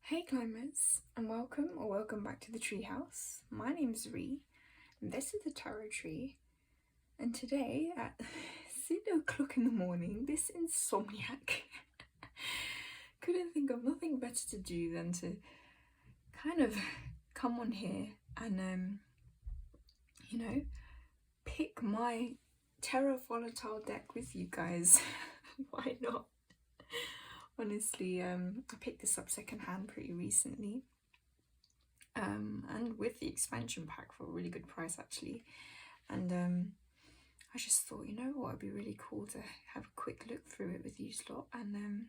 Hey climbers, and welcome back to the Treehouse. My name's Ree, and this is the tarot tree. And today at 6 o'clock in the morning, this insomniac couldn't think of nothing better to do than to kind of come on here and pick my TERRA volatile deck with you guys. Why not? Honestly, I picked this up secondhand pretty recently, and with the expansion pack for a really good price actually. And I just thought, you know what, it'd be really cool to have a quick look through it with you lot and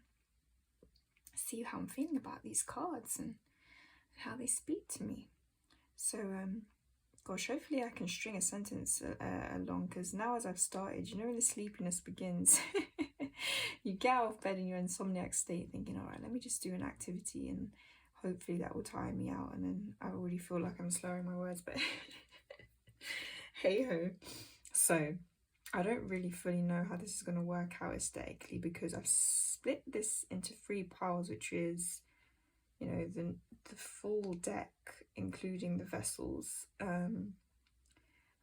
see how I'm feeling about these cards and how they speak to me. So gosh, hopefully I can string a sentence along, because now as I've started, you know, when the sleepiness begins, you get out of bed in your insomniac state thinking, all right, let me just do an activity and hopefully that will tire me out, and then I already feel like I'm slurring my words, but hey ho. So I don't really fully know how this is going to work out aesthetically, because I've split this into 3 piles, which is, you know, the full deck including the vessels.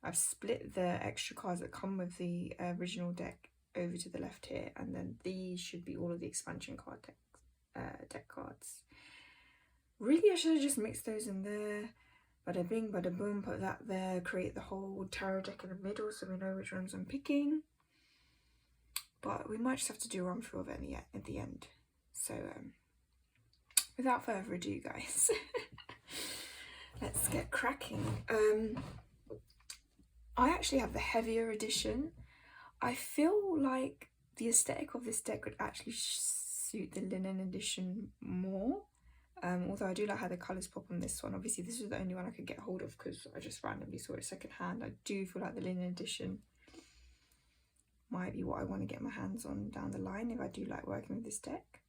I've split the extra cards that come with the original deck over to the left here, and then these should be all of the expansion card deck cards. Really, I should have just mixed those in there. Bada bing, bada boom, put that there, create the whole tarot deck in the middle so we know which ones I'm picking. But we might just have to do a run through of it at the end. So without further ado, guys, let's get cracking. I actually have the heavier edition. I feel like the aesthetic of this deck would actually suit the linen edition more. Although I do like how the colours pop on this one. Obviously this was the only one I could get hold of because I just randomly saw it secondhand. I do feel like the linen edition might be what I want to get my hands on down the line if I do like working with this deck.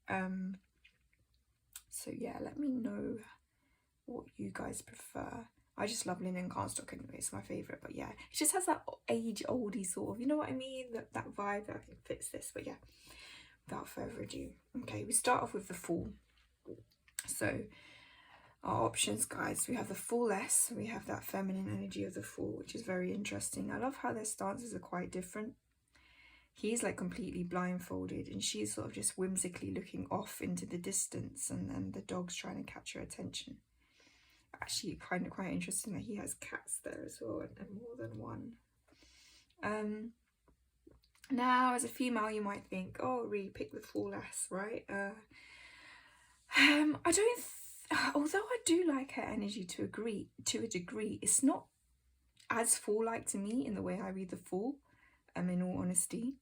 So yeah, let me know what you guys prefer. I just love linen cardstock anyway, it's my favourite. But yeah, it just has that age-oldie sort of, you know what I mean? That vibe that I think fits this. But yeah, without further ado. Okay, we start off with the Fool. So our options, guys, we have the Fool-less. We have that feminine energy of the Fool, which is very interesting. I love how their stances are quite different. He's like completely blindfolded and she's sort of just whimsically looking off into the distance, and the dog's trying to catch her attention. Actually kind of quite interesting that he has cats there as well, and more than one. Now as a female you might think, oh, really pick the Fool-less, right? I don't although I do like her energy to a degree, it's not as Fool-like to me in the way I read the Fool, in all honesty.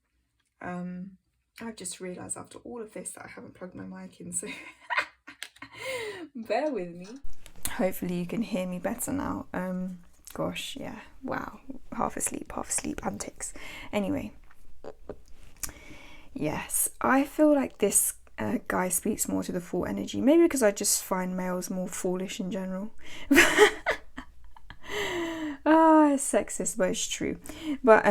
I've just realised after all of this that I haven't plugged my mic in, so bear with me. Hopefully you can hear me better now. Gosh, yeah, wow, half asleep antics. Anyway, yes, I feel like this guy speaks more to the Fool energy, maybe because I just find males more foolish in general. It's sexist, but it's true. But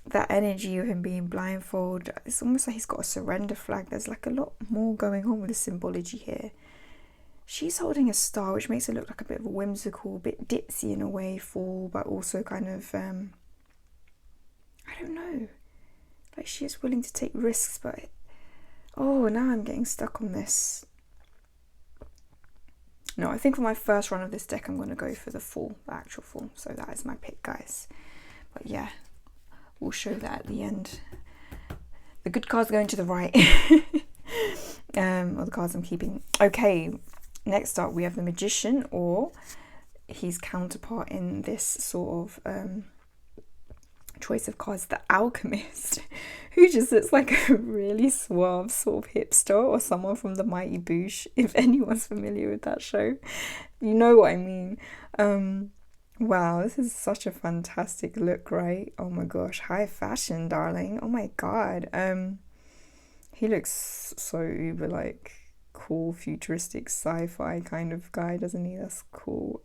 that energy of him being blindfolded, it's almost like he's got a surrender flag. There's like a lot more going on with the symbology here. She's holding a star, which makes it look like a bit of a whimsical, bit ditzy in a way, Fool, but also kind of I don't know, like she is willing to take risks. But oh, now I'm getting stuck on this. No, I think for my first run of this deck I'm going to go for the Fool, the actual Fool. So that is my pick, guys. But yeah, we'll show that at the end. The good cards going to the right. Or the cards I'm keeping. Okay, next up we have the Magician, or his counterpart in this sort of choice of cards, the Alchemist, who just looks like a really suave sort of hipster, or someone from the Mighty Boosh, if anyone's familiar with that show, you know what I mean. Wow, this is such a fantastic look, right? Oh my gosh, high fashion, darling. Oh my god. He looks so uber like cool, futuristic sci-fi kind of guy, doesn't he? That's cool.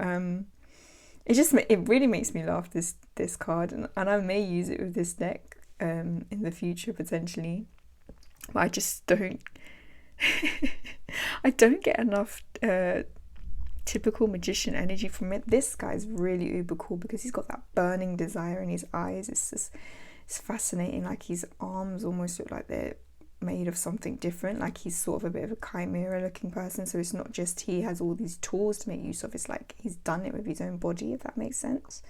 It really makes me laugh, this card, and I may use it with this deck in the future potentially, but I just don't I don't get enough typical magician energy from it. This guy's really uber cool because he's got that burning desire in his eyes. It's fascinating. Like his arms almost look like they're made of something different. Like he's sort of a bit of a chimera looking person. So it's not just he has all these tools to make use of. It's like he's done it with his own body, if that makes sense.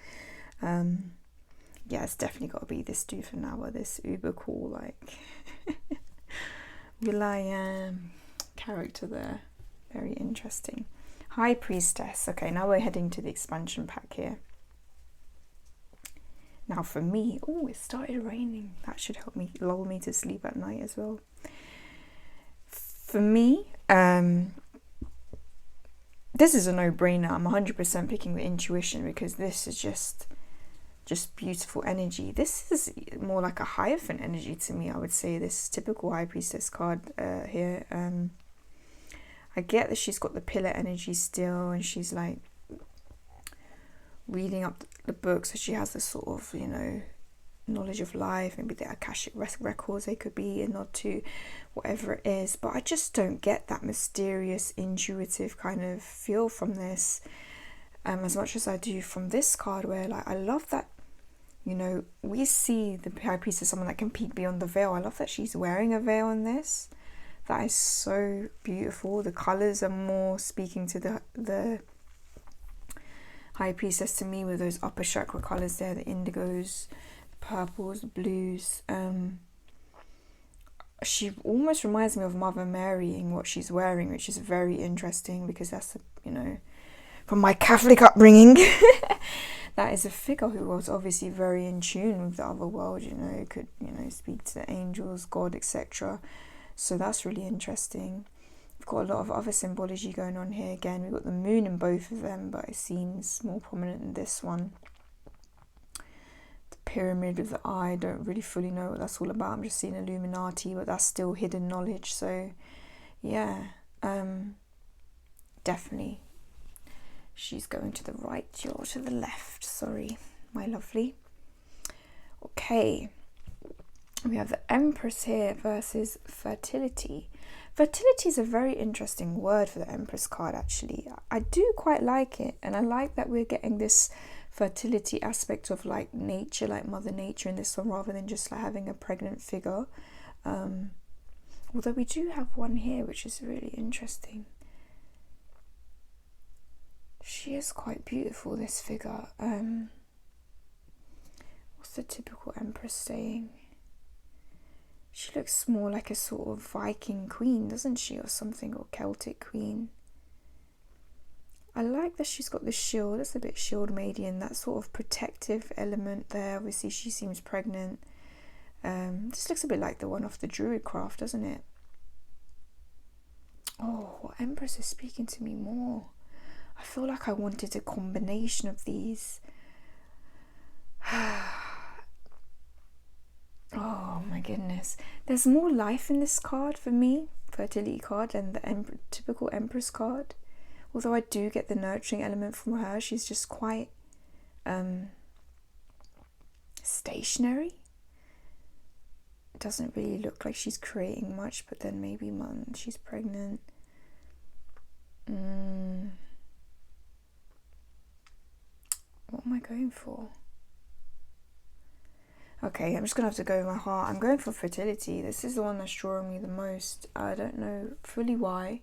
Yeah, it's definitely got to be this dude for now, or this uber cool like will.i.am character there. Very interesting. High Priestess. Okay, now we're heading to the expansion pack here. Now for me, oh, it started raining. That should help me, lull me to sleep at night as well. For me, this is a no-brainer. I'm 100% picking the intuition because this is just beautiful energy. This is more like a Hierophant energy to me, I would say. This typical High Priestess card here. I get that she's got the pillar energy still, and she's like reading up the book, so she has this sort of, you know, knowledge of life. Maybe the Akashic records, they could be a nod to whatever it is, but I just don't get that mysterious, intuitive kind of feel from this, as much as I do from this card, where like I love that, you know, we see the High Priestess as someone that can peek beyond the veil. I love that she's wearing a veil in this. That is so beautiful. The colours are more speaking to the High Priestess to me, with those upper chakra colours there, the indigos, the purples, the blues. She almost reminds me of Mother Mary in what she's wearing, which is very interesting because that's, you know, from my Catholic upbringing, that is a figure who was obviously very in tune with the other world, you know, could, you know, speak to the angels, God, etc. So that's really interesting. We've got a lot of other symbology going on here. Again, we've got the moon in both of them, but it seems more prominent in this one. The pyramid with the eye, don't really fully know what that's all about. I'm just seeing Illuminati, but that's still hidden knowledge. So yeah, definitely. She's going to the right, you're to the left. Sorry, my lovely. Okay. We have the Empress here versus fertility. Fertility is a very interesting word for the Empress card, actually. I do quite like it, and I like that we're getting this fertility aspect of like nature, like Mother Nature in this one, rather than just like having a pregnant figure. Although we do have one here, which is really interesting. She is quite beautiful, this figure. What's the typical Empress saying? She looks more like a sort of Viking queen, doesn't she, or something, or Celtic queen. I like that she's got the shield. It's a bit shield maiden, that sort of protective element there. Obviously, she seems pregnant. This looks a bit like the one off the Druidcraft, doesn't it? Oh, what Empress is speaking to me more? I feel like I wanted a combination of these. Oh my goodness. There's more life in this card for me, fertility card, than the typical Empress card. Although I do get the nurturing element from her, she's just quite stationary. It doesn't really look like she's creating much, but then maybe she's pregnant. What am I going for? Okay, I'm just going to have to go with my heart. I'm going for fertility. This is the one that's drawing me the most. I don't know fully why.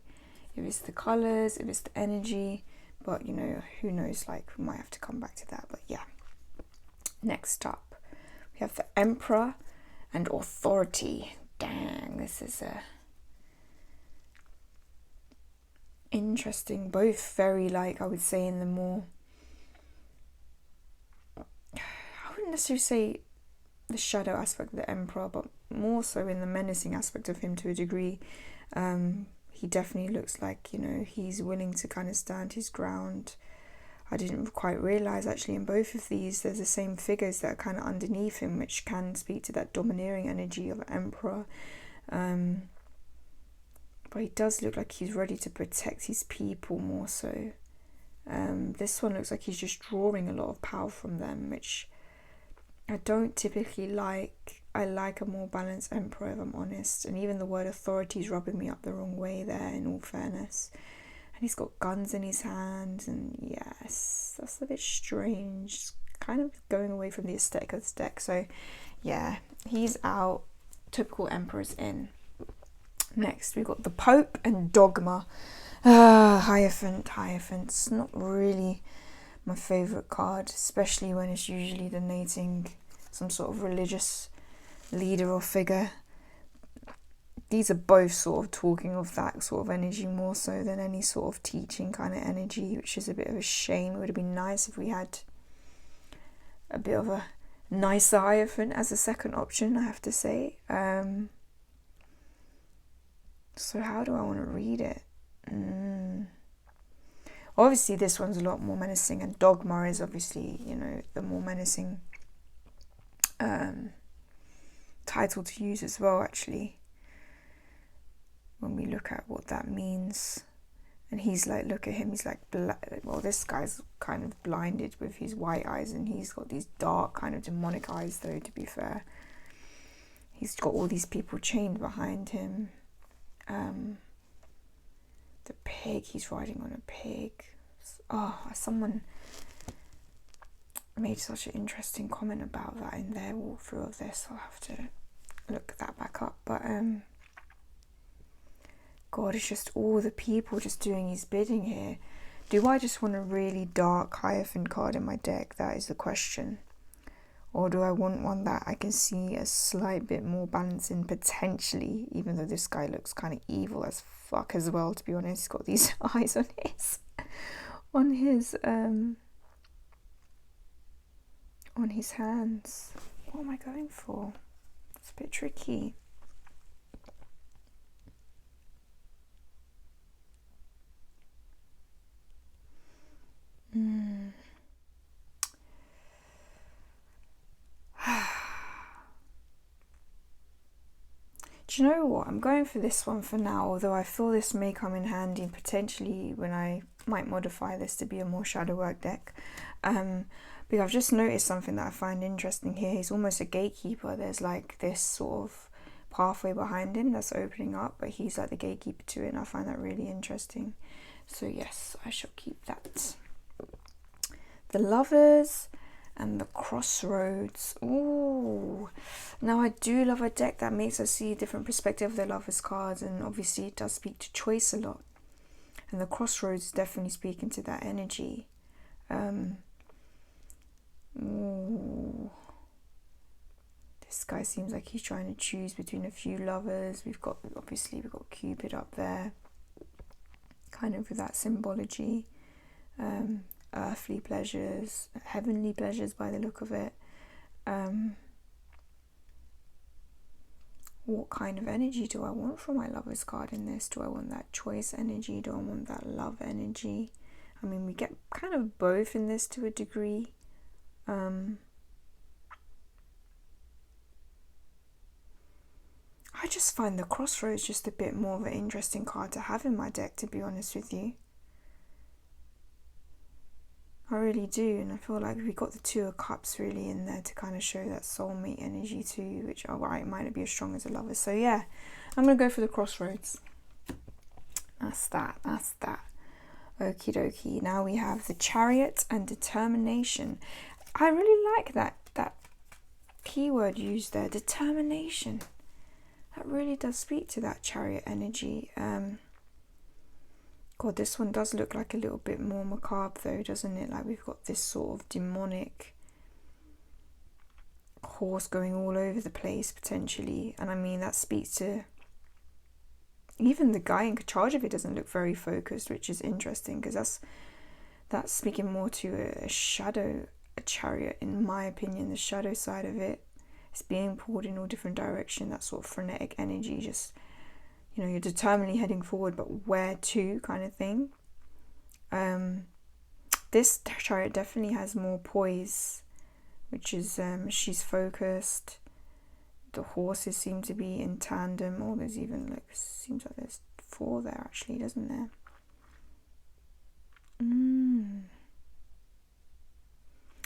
If it's the colours, if it's the energy. But, you know, who knows? Like, we might have to come back to that. But, yeah. Next up, we have the Emperor and Authority. Dang, this is a interesting. Both very, like, I would say in the more... I wouldn't necessarily say the shadow aspect of the Emperor, but more so in the menacing aspect of him to a degree. He definitely looks like, you know, he's willing to kind of stand his ground. I didn't quite realise actually in both of these there's the same figures that are kind of underneath him, which can speak to that domineering energy of Emperor. But he does look like he's ready to protect his people more so. This one looks like he's just drawing a lot of power from them, which I don't typically like. I like a more balanced emperor, if I'm honest. And even the word authority is rubbing me up the wrong way there, in all fairness. And he's got guns in his hands, and yes, that's a bit strange. Kind of going away from the aesthetic of this deck. So yeah, he's out. Typical emperors in. Next, we've got the Pope and Dogma. Hierophant. Hierophant's not really my favourite card, especially when it's usually denoting some sort of religious leader or figure. These are both sort of talking of that sort of energy more so than any sort of teaching kind of energy, which is a bit of a shame. It would have been nice if we had a bit of a nicer Hierophant as a second option, I have to say. So how do I want to read it? Obviously this one's a lot more menacing, and Dogma is obviously, you know, the more menacing title to use as well, actually, when we look at what that means. And he's like, look at him, he's like, well, this guy's kind of blinded with his white eyes, and he's got these dark kind of demonic eyes, though, to be fair. He's got all these people chained behind him. The pig, he's riding on a pig. Oh, someone made such an interesting comment about that in their walkthrough of this. I'll have to look that back up. But God, it's just all the people just doing his bidding here. Do I just want a really dark Hierophant card in my deck? That is the question. Or do I want one that I can see a slight bit more balance in, potentially, even though this guy looks kind of evil as fuck as well, to be honest. He's got these eyes on his hands. What am I going for? It's a bit tricky. Do you know what? I'm going for this one for now, although I feel this may come in handy potentially when I might modify this to be a more shadow work deck. Because I've just noticed something that I find interesting here. He's almost a gatekeeper. There's like this sort of pathway behind him that's opening up, but he's like the gatekeeper to it, and I find that really interesting. So yes, I shall keep that. The Lovers and the Crossroads. Ooh. Now I do love a deck that makes us see a different perspective of the Lovers cards, and obviously it does speak to choice a lot. And the Crossroads is definitely speaking to that energy. Ooh. This guy seems like he's trying to choose between a few lovers. We've got Cupid up there, kind of with that symbology. Earthly pleasures, heavenly pleasures by the look of it. What kind of energy do I want from my Lovers card in this? Do I want that choice energy? Do I want that love energy? I mean, we get kind of both in this to a degree. I just find the Crossroads just a bit more of an interesting card to have in my deck, to be honest with you. I really do, and I feel like we got the Two of Cups really in there to kind of show that soulmate energy too, which might not be as strong as the Lovers. So yeah, I'm going to go for the Crossroads. That's that. Okie dokie. Now we have the Chariot and Determination. I really like that keyword used there, determination. That really does speak to that Chariot energy. God, this one does look like a little bit more macabre though, doesn't it? Like we've got this sort of demonic horse going all over the place potentially. And I mean, that speaks to, even the guy in charge of it doesn't look very focused, which is interesting, because that's speaking more to a chariot, in my opinion. The shadow side of it is being pulled in all different directions, that sort of frenetic energy, just, you know, you're determinedly heading forward, but where to, kind of thing. This chariot definitely has more poise, which is she's focused. The horses seem to be in tandem, or there's even like, seems like there's 4 there actually, doesn't there?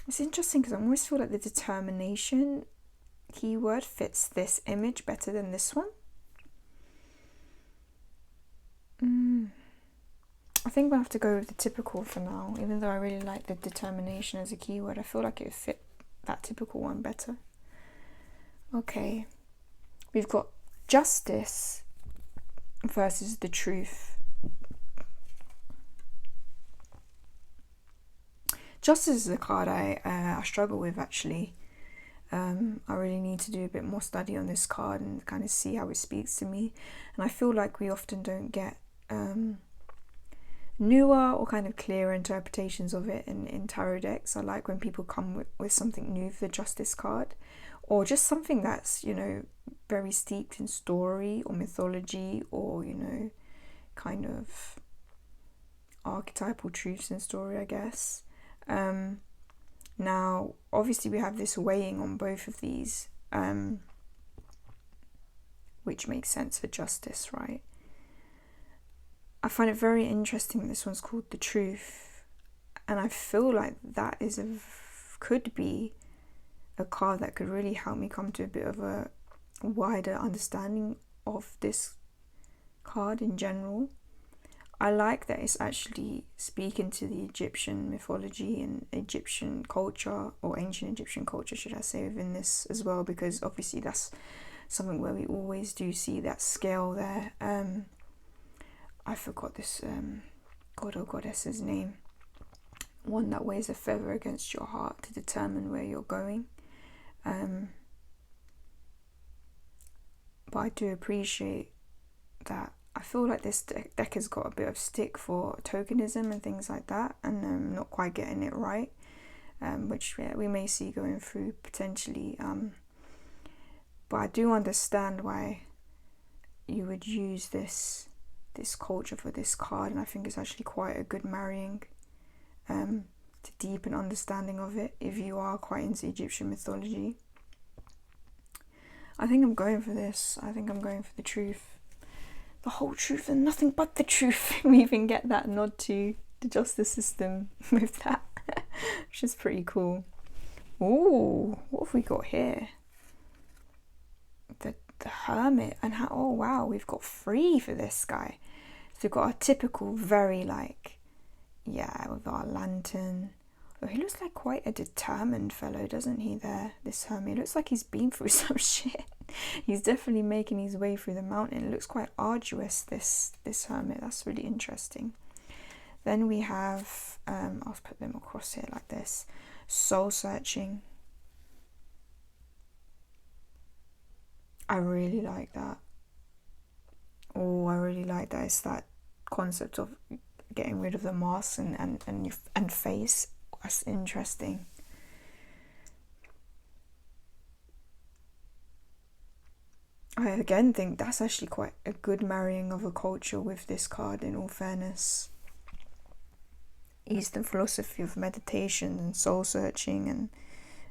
It's interesting because I almost feel like the determination keyword fits this image better than this one. I think we'll have to go with the typical for now, even though I really like the determination as a keyword. I feel like it fit that typical one better. Okay, we've got justice versus the truth. Justice is a card I struggle with, actually. I really need to do a bit more study on this card and kind of see how it speaks to me. And I feel like we often don't get newer or kind of clearer interpretations of it in tarot decks. I like when people come with something new for the Justice card, or just something that's, you know, very steeped in story or mythology, or, you know, kind of archetypal truths in story, I guess. Now, obviously we have this weighing on both of these, which makes sense for justice, right? I find it very interesting this one's called the truth, and I feel like that is could be a card that could really help me come to a bit of a wider understanding of this card in general. I like that it's actually speaking to the Egyptian mythology and Egyptian culture, or ancient Egyptian culture, should I say, within this as well, because obviously that's something where we always do see that scale there. I forgot this god or goddess's name. One that weighs a feather against your heart to determine where you're going. But I do appreciate that. I feel like this deck has got a bit of stick for tokenism and things like that, and not quite getting it right, which we may see going through potentially. But I do understand why you would use this culture for this card, and I think it's actually quite a good marrying to deepen understanding of it if you are quite into Egyptian mythology. I think I'm going for this. I think I'm going for the truth. The whole truth and nothing but the truth. We even get that nod to the justice system with that, which is pretty cool. Ooh, what have we got here? The Hermit, and how, oh wow, we've got 3 for this guy. So we've got a typical, very like, yeah, with our lantern. Oh, he looks like quite a determined fellow, doesn't he there, this Hermit? Looks like he's been through some shit. He's definitely making his way through the mountain. It looks quite arduous, this Hermit. That's really interesting. Then we have, I'll put them across here like this. Soul searching. I really like that. Oh, I really like that. It's that concept of getting rid of the mask and face. That's interesting. I again think that's actually quite a good marrying of a culture with this card, in all fairness. Eastern philosophy of meditation and soul searching and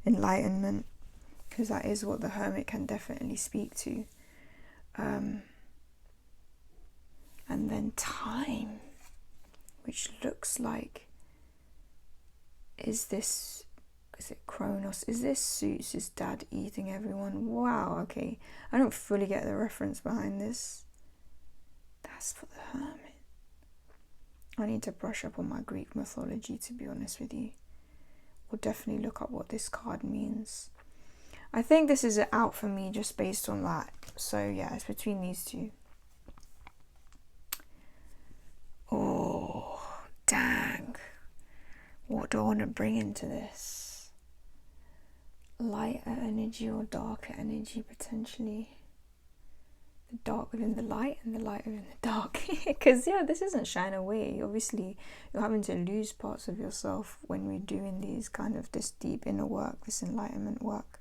enlightenment, because that is what the Hermit can definitely speak to. And then time, which looks like, is it Kronos? Is this Zeus' dad eating everyone? Wow, okay. I don't fully get the reference behind this. That's for the Hermit. I need to brush up on my Greek mythology, to be honest with you. We'll definitely look up what this card means. I think this is an out for me just based on that. So yeah, it's between these two. Oh, dang. What do I want to bring into this? Lighter energy or darker energy, potentially. The dark within the light and the light within the dark. Because, yeah, this isn't shying away. Obviously, you're having to lose parts of yourself when we're doing these kind of this deep inner work, this enlightenment work.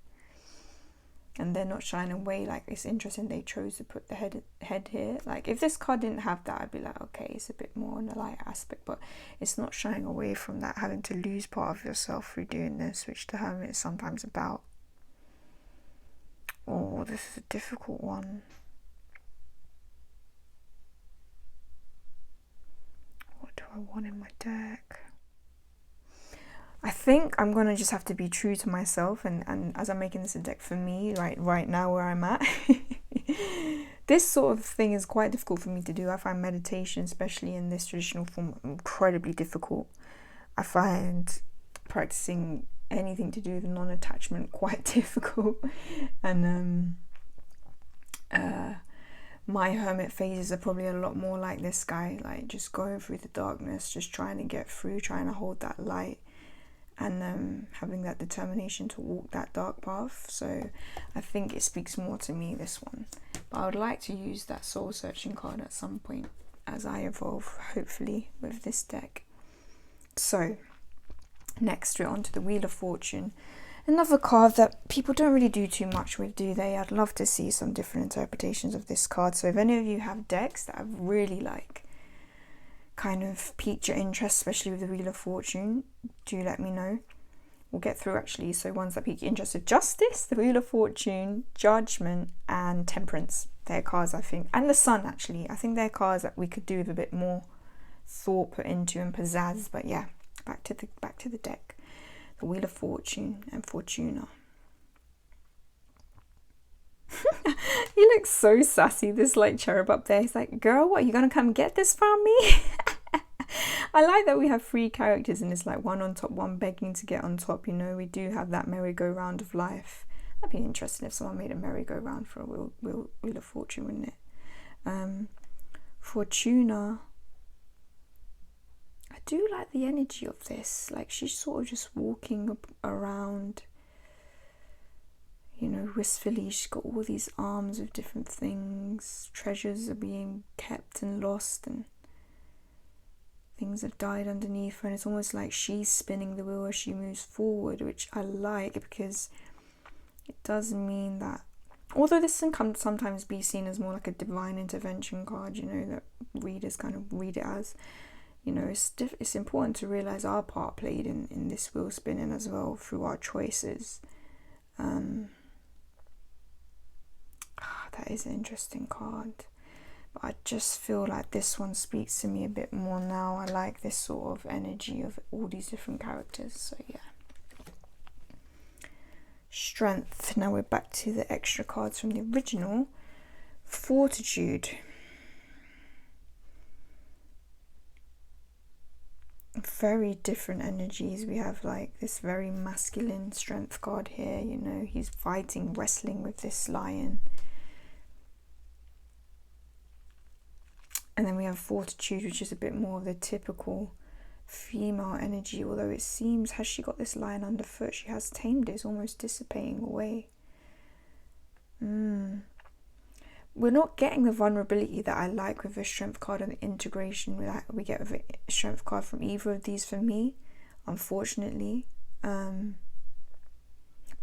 And they're not shying away. Like, it's interesting they chose to put the head here. Like, if this card didn't have that, I'd be like, okay, it's a bit more on the light aspect. But it's not shying away from that, having to lose part of yourself through doing this, which the Hermit is sometimes about. Oh, this is a difficult one. What do I want in my deck? I think I'm gonna just have to be true to myself, and as I'm making this a deck for me right now where I'm at. This sort of thing is quite difficult for me to do. I find meditation, especially in this traditional form, incredibly difficult. I find practicing anything to do with non-attachment quite difficult, and my hermit phases are probably a lot more like this guy, like just going through the darkness, just trying to get through, trying to hold that light, and having that determination to walk that dark path. So I think it speaks more to me, this one. But I would like to use that soul searching card at some point as I evolve, hopefully, with this deck. So next we're on to the Wheel of Fortune. Another card that people don't really do too much with, do they? I'd love to see some different interpretations of this card. So if any of you have decks that have really kind of piqued your interest, especially with the Wheel of Fortune, do let me know. We'll get through actually. So ones that pique your interest of Justice, the Wheel of Fortune, Judgment, and Temperance. They're cards, I think. And the Sun, actually. I think they're cards that we could do with a bit more thought put into and pizzazz. But yeah, back to the deck. The Wheel of Fortune and Fortuna. He looks so sassy, this like cherub up there. He's like, girl, what, are you gonna come get this from me? I like that we have 3 characters and it's like one on top, one begging to get on top. You know, we do have that merry-go-round of life. That'd be interesting if someone made a merry-go-round for a Wheel of Fortune, wouldn't it? Fortuna. I do like the energy of this. Like, she's sort of just walking around, you know, wistfully. She's got all these arms with different things. Treasures are being kept and lost, and things have died underneath her, and it's almost like she's spinning the wheel as she moves forward, which I like, because it does mean that, although this can sometimes be seen as more like a divine intervention card, you know, that readers kind of read it as, you know, it's important to realize our part played in this wheel spinning as well through our choices. That is an interesting card. But I just feel like this one speaks to me a bit more now. I like this sort of energy of all these different characters. So yeah. Strength. Now we're back to the extra cards from the original. Fortitude. Very different energies. We have like this very masculine strength card here. You know, he's fighting, wrestling with this lion. And then we have Fortitude, which is a bit more of the typical female energy, although it seems, has she got this lion underfoot? She has tamed it, it's almost dissipating away. We're not getting the vulnerability that I like with the strength card and the integration we get with a strength card from either of these for me, unfortunately. But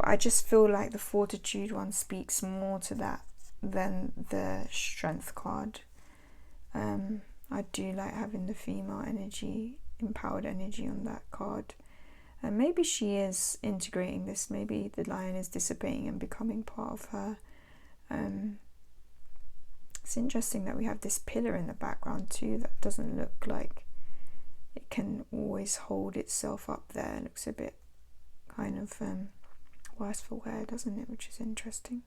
I just feel like the Fortitude one speaks more to that than the strength card. I do like having the female energy, empowered energy on that card. And maybe she is integrating this. Maybe the lion is dissipating and becoming part of her. It's interesting that we have this pillar in the background too that doesn't look like it can always hold itself up there. It looks a bit kind of worse for wear, doesn't it? Which is interesting.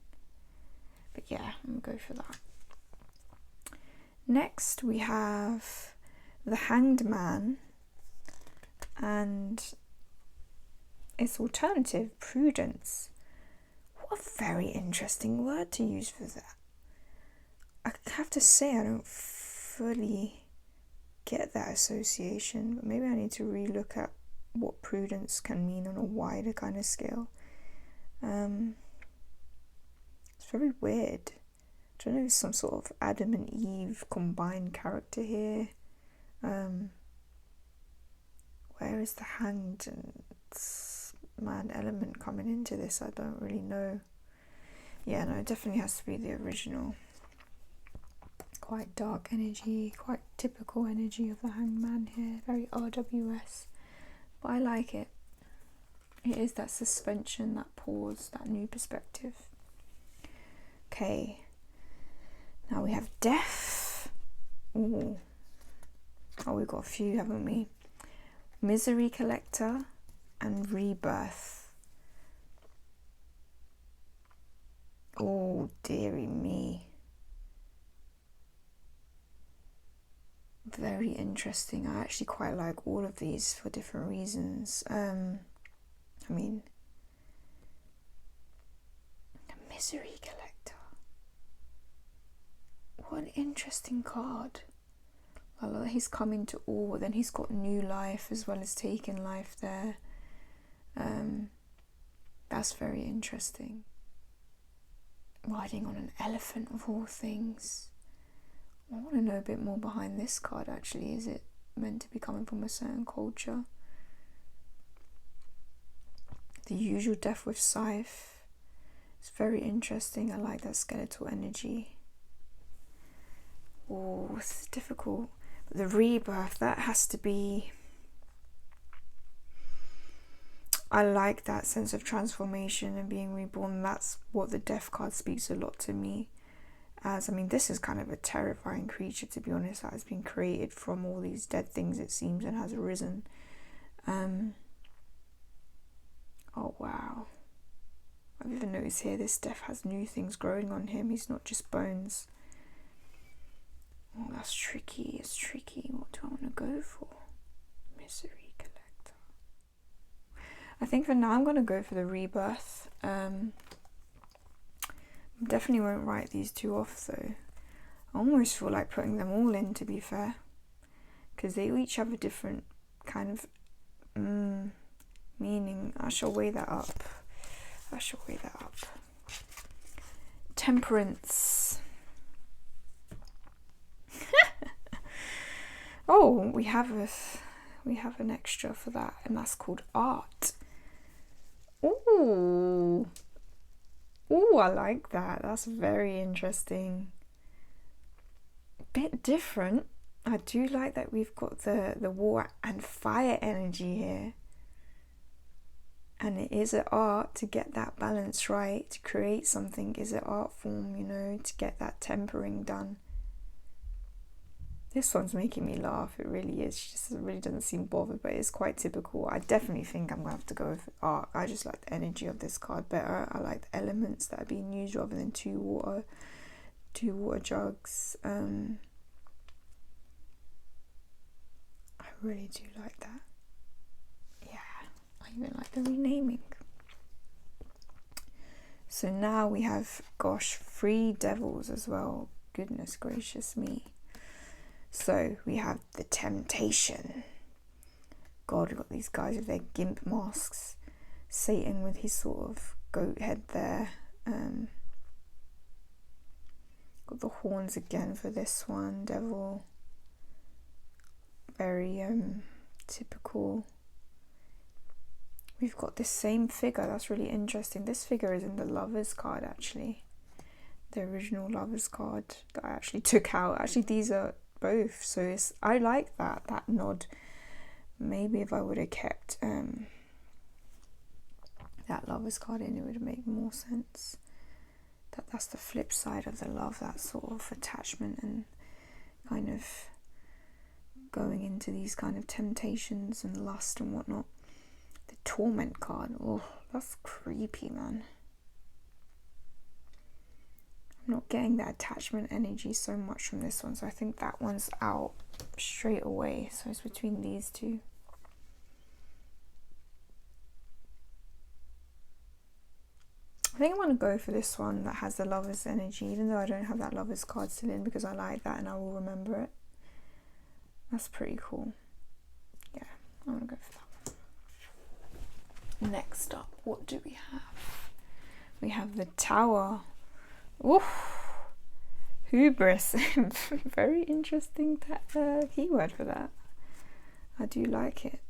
But yeah, I'm gonna go for that. Next we have the Hanged Man and its alternative, Prudence. What a very interesting word to use for that. I have to say I don't fully get that association, but maybe I need to relook at what prudence can mean on a wider kind of scale. It's very weird. I don't know if it's some sort of Adam and Eve combined character here. Where is the Hanged Man element coming into this? I don't really know. Yeah, no, it definitely has to be the original. Quite dark energy, quite typical energy of the Hanged Man here. Very RWS. But I like it. It is that suspension, that pause, that new perspective. Okay. Now we have Death. Ooh. Oh, we've got a few, haven't we? Misery Collector, and rebirth. Oh, dearie me. Very interesting. I actually quite like all of these for different reasons. I mean, the Misery Collector. What an interesting card. He's coming to all, but then he's got new life as well as taken life there. That's very interesting. Riding on an elephant of all things. I want to know a bit more behind this card actually. Is it meant to be coming from a certain culture? The Usual Death with Scythe. It's very interesting. I like that skeletal energy. Oh, this is difficult. But the Rebirth, that has to be... I like that sense of transformation and being reborn. That's what the Death card speaks a lot to me as. I mean, this is kind of a terrifying creature, to be honest, that has been created from all these dead things, it seems, and has arisen. Oh, wow. I've even noticed here this Death has new things growing on him. He's not just bones. Oh, that's tricky. It's tricky. What do I want to go for? Misery Collector. I think for now I'm going to go for the Rebirth. Definitely won't write these two off though. I almost feel like putting them all in, to be fair, because they each have a different kind of meaning. I shall weigh that up. Temperance. Oh, we have an extra for that, and that's called art. Ooh. Ooh, I like that. That's very interesting. Bit different. I do like that we've got the water and fire energy here. And it is an art to get that balance right, to create something is an art form, you know, to get that tempering done. This one's making me laugh, it really is. She just really doesn't seem bothered, but it's quite typical. I definitely think I'm going to have to go with art. I just like the energy of this card better. I like the elements that are being used rather than two water jugs. I really do like that. Yeah, I even like the renaming. So now we have, gosh, 3 devils as well. Goodness gracious me. So we have the Temptation. God, we've got these guys with their gimp masks. Satan with his sort of goat head there. Got the horns again for this one. Devil. Very typical. We've got this same figure. That's really interesting. This figure is in the Lovers card actually. The original Lovers card that I actually took out. Actually, these are both, so I like that nod. Maybe if I would have kept that Lovers card in, it would make more sense. That's the flip side of the love, that sort of attachment and kind of going into these kind of temptations and lust and whatnot. The Torment card, oh, that's creepy, man. I'm not getting that attachment energy so much from this one, so I think that one's out straight away. So it's between these two. I think I want to go for this one that has the Lovers energy, even though I don't have that Lovers card still in, because I like that and I will remember it. That's pretty cool. Yeah, I want to go for that one. Next up, what do we have? We have the Tower. Oof, hubris. Very interesting keyword for that. I do like it.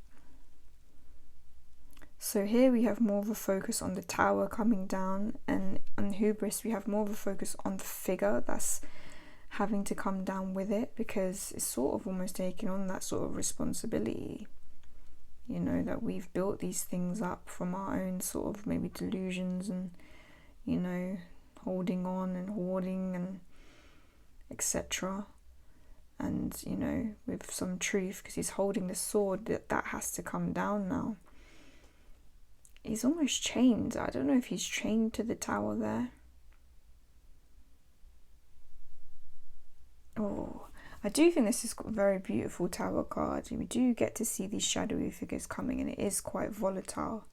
So here we have more of a focus on the Tower coming down, and on hubris we have more of a focus on the figure that's having to come down with it, because it's sort of almost taking on that sort of responsibility, you know, that we've built these things up from our own sort of maybe delusions and, you know, holding on and hoarding and etc. And, you know, with some truth, because he's holding the sword, that has to come down now. He's almost chained. I don't know if he's chained to the tower there. Oh, I do think this is a very beautiful tower card. We do get to see these shadowy figures coming, and it is quite volatile.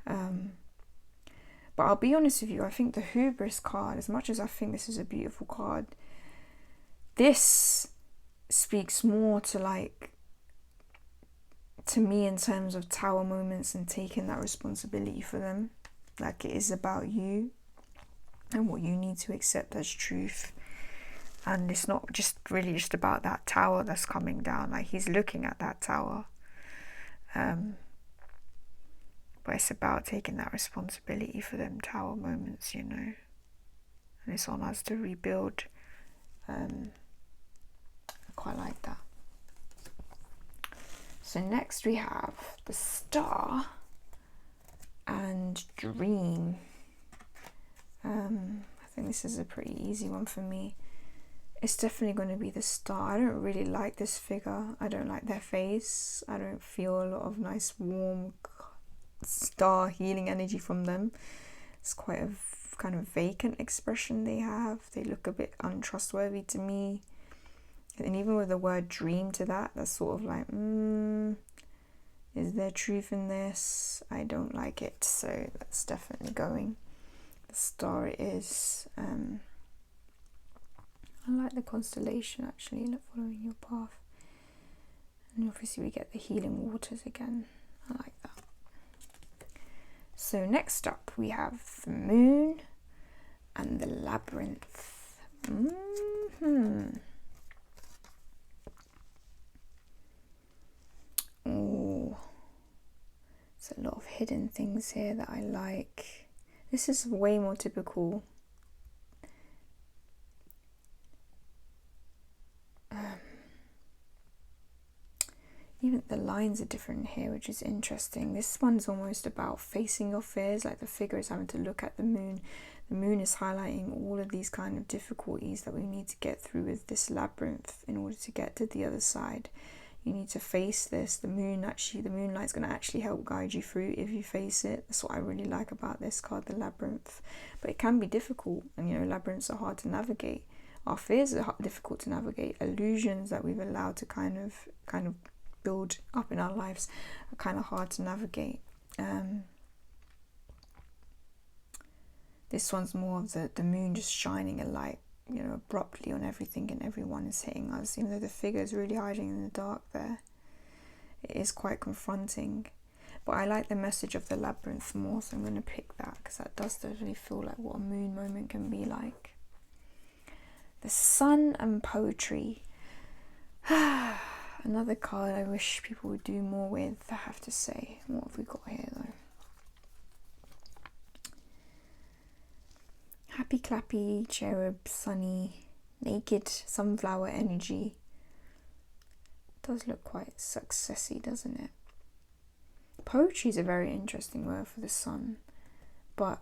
But I'll be honest with you, I think the Hubris card, as much as I think this is a beautiful card, this speaks more to like, to me in terms of tower moments and taking that responsibility for them. Like, it is about you and what you need to accept as truth. And it's not just really just about that tower that's coming down. Like, he's looking at that tower. But it's about taking that responsibility for them tower moments, you know. And it's on us to rebuild. I quite like that. So next we have the Star and Dream. I think this is a pretty easy one for me. It's definitely going to be the Star. I don't really like this figure. I don't like their face. I don't feel a lot of nice warm star healing energy from them. It's quite a kind of vacant expression they have. They look a bit untrustworthy to me. And even with the word dream to that, that's sort of like, is there truth in this? I don't like it. So that's definitely going. The Star it is. I like the constellation actually, like following your path. And obviously we get the healing waters again. I like that. So next up we have the Moon and the Labyrinth. Oh, there's a lot of hidden things here that I like. This is way more typical. Even the lines are different here, which is interesting. This one's almost about facing your fears, like the figure is having to look at the moon. The moon is highlighting all of these kind of difficulties that we need to get through with this labyrinth in order to get to the other side. You need to face this. The moonlight's going to actually help guide you through if you face it. That's what I really like about this card, the labyrinth. But it can be difficult, and you know, labyrinths are hard to navigate. Our fears are difficult to navigate. Illusions that we've allowed to kind of build up in our lives are kind of hard to navigate. This one's more of the moon just shining a light, you know, abruptly on everything and everyone is hitting us, even though the figure is really hiding in the dark there. It is quite confronting, but I like the message of the labyrinth more, so I'm going to pick that because that does definitely feel like what a moon moment can be like. The Sun and Poetry. Another card I wish people would do more with, I have to say. What have we got here though? Happy clappy, cherub, sunny, naked, sunflower energy. Does look quite successy, doesn't it? Poetry is a very interesting word for the sun, but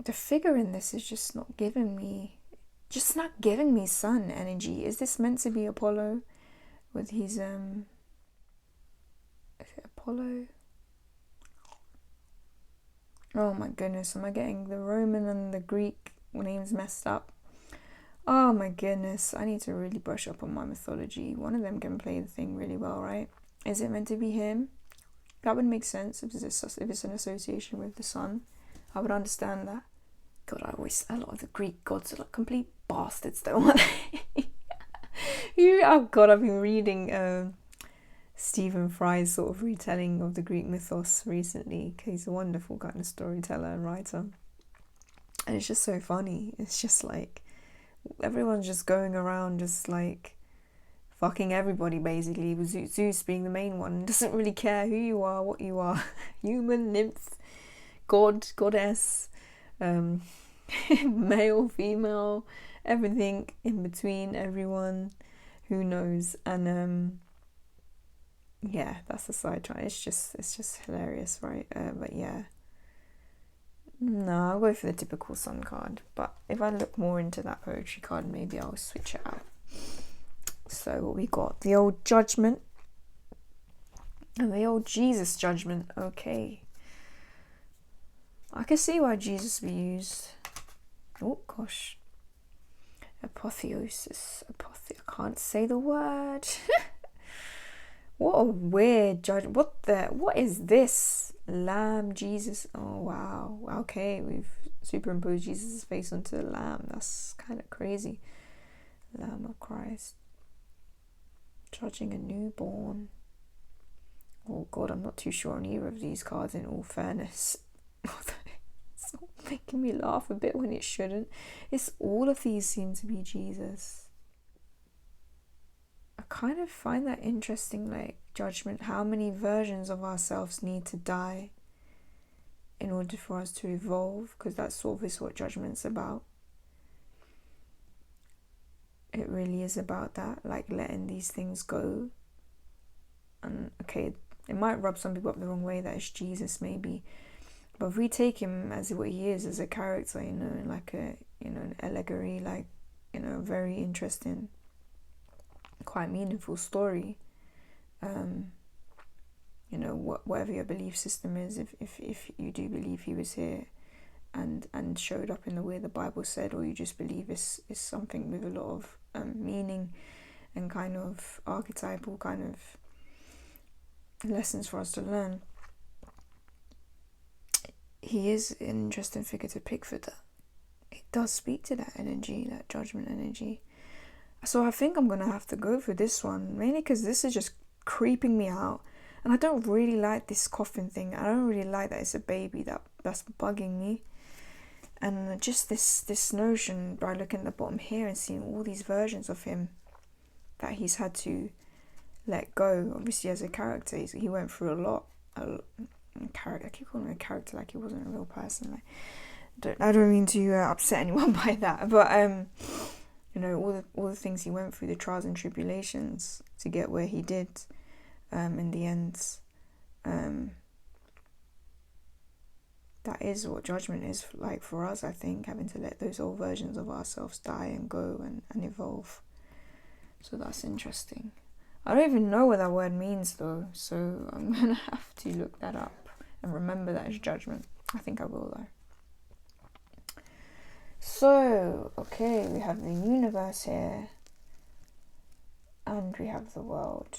the figure in this is just not giving me sun energy. Is this meant to be Apollo? With his is it Apollo? Oh my goodness, am I getting the Roman and the Greek names messed up? Oh my goodness, I need to really brush up on my mythology. One of them can play the thing really well, right? Is it meant to be him? That would make sense if it's an association with the sun. I would understand that. God, a lot of the Greek gods are like complete bastards though, aren't they? Oh God, I've been reading Stephen Fry's sort of retelling of the Greek mythos recently. He's a wonderful kind of storyteller and writer. And it's just so funny. It's just like, everyone's just going around just like fucking everybody basically, with Zeus being the main one. Doesn't really care who you are, what you are. Human, nymph, god, goddess, male, female, everything in between, everyone. Who knows? And yeah, that's the side track. It's just hilarious, right? But yeah, no, I'll go for the typical sun card, but if I look more into that poetry card, maybe I'll switch it out. So what we got, the old Judgment and the old Jesus Judgment. Okay, I can see why Jesus be used. Oh gosh. Apotheosis. I can't say the word. What a weird judge. What is this? Lamb, Jesus. Oh wow. Okay, we've superimposed Jesus' face onto the lamb. That's kind of crazy. Lamb of Christ. Judging a newborn. Oh god, I'm not too sure on either of these cards, in all fairness. It's making me laugh a bit when it shouldn't. It's all of these seem to be Jesus. I kind of find that interesting, like judgment. How many versions of ourselves need to die in order for us to evolve? Because that's sort of is what judgment's about. It really is about that, like letting these things go. And okay, it might rub some people up the wrong way that it's Jesus maybe, but if we take him as what he is, as a character, you know, like a, you know, an allegory, like, you know, very interesting, quite meaningful story. You know, whatever your belief system is, if you do believe he was here and showed up in the way the Bible said, or you just believe it's something with a lot of meaning and kind of archetypal kind of lessons for us to learn, he is an interesting figure to pick for that. It does speak to that energy, that judgment energy. So I think I'm gonna have to go for this one, mainly because this is just creeping me out, and I don't really like this coffin thing. I don't really like that it's a baby that's bugging me. And just this notion, by looking at the bottom here and seeing all these versions of him that he's had to let go. Obviously, as a character, he went through a lot. I keep calling him a character like he wasn't a real person. Like, I don't mean to upset anyone by that, but you know, all the things he went through, the trials and tribulations to get where he did. In the end, that is what judgment is like for us, I think, having to let those old versions of ourselves die and go and evolve. So that's interesting. I don't even know what that word means though, so I'm gonna have to look that up and remember that as judgment. I think I will though. So, okay, we have the universe here and we have the world.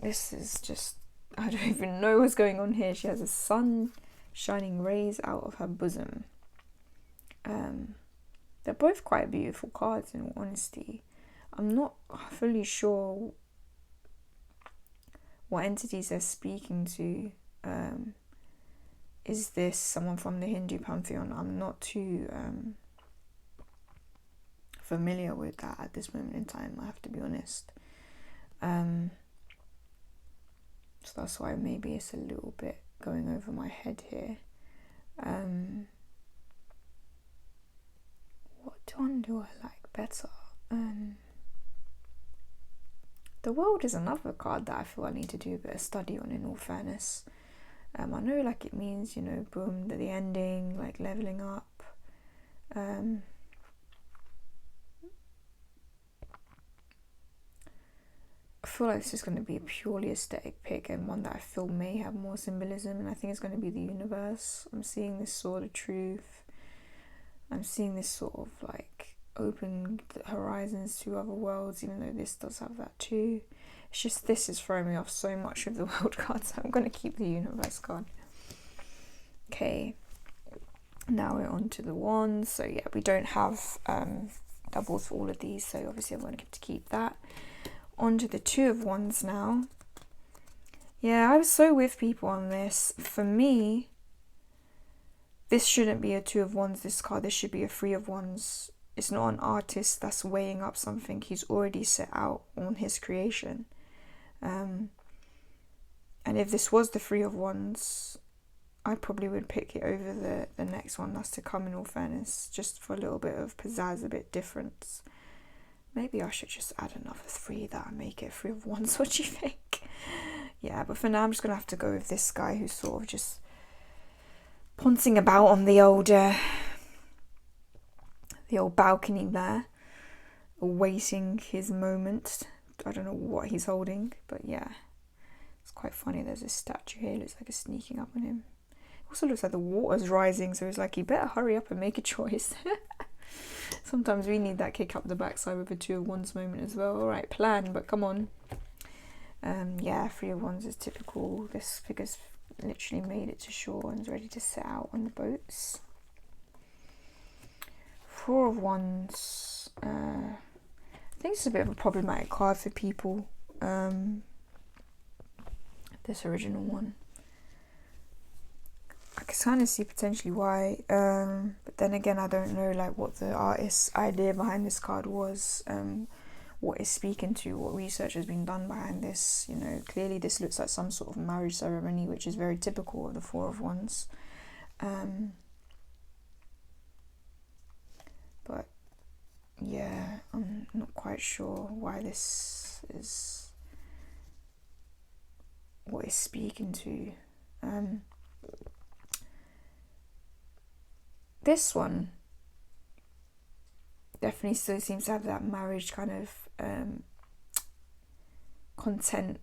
This is just, I don't even know what's going on here. She has a sun shining rays out of her bosom. They're both quite beautiful cards, in all honesty. I'm not fully sure what entities they're speaking to. Is this someone from the Hindu pantheon? I'm not too familiar with that at this moment in time, I have to be honest. So that's why maybe it's a little bit going over my head here. What one do I like better? The world is another card that I feel I need to do a bit of study on, in all fairness. I know, like, it means, you know, boom, the ending, like leveling up. I feel like this is going to be a purely aesthetic pick, and one that I feel may have more symbolism, and I think it's going to be the universe. I'm seeing this sword of truth. I'm seeing this sort of like open horizons to other worlds, even though this does have that too. It's just this is throwing me off so much with the world card, so I'm going to keep the universe card. Okay, now we're on to the wands. So yeah, we don't have doubles for all of these, so obviously I'm going to get to keep that. On to the two of wands now. Yeah, I was so with people on this. For me, this shouldn't be a two of wands, this card. This should be a three of wands. It's not an artist that's weighing up something. He's already set out on his creation. And if this was the three of wands, I probably would pick it over the next one that's to come, in all fairness, just for a little bit of pizzazz, a bit different. Maybe I should just add another three that I make it three of wands. What do you think? Yeah, but for now I'm just going to have to go with this guy who's sort of just pouncing about on the old balcony there, awaiting his moment. I don't know what he's holding, but yeah, it's quite funny. There's a statue here, looks like it's sneaking up on him. Also looks like the water's rising, so it's like you better hurry up and make a choice. Sometimes we need that kick up the backside with a 2 of Wands moment as well. Alright, plan, but come on. Yeah, 3 of Wands is typical. This figure's literally made it to shore and is ready to set out on the boats. 4 of Wands. I think it's a bit of a problematic card for people. This original one. I can kind of see potentially why, but then again, I don't know like what the artist's idea behind this card was, what it's speaking to, what research has been done behind this. You know, clearly this looks like some sort of marriage ceremony, which is very typical of the 4 of Wands. But yeah, I'm not quite sure why this is what it's speaking to. This one definitely still seems to have that marriage kind of content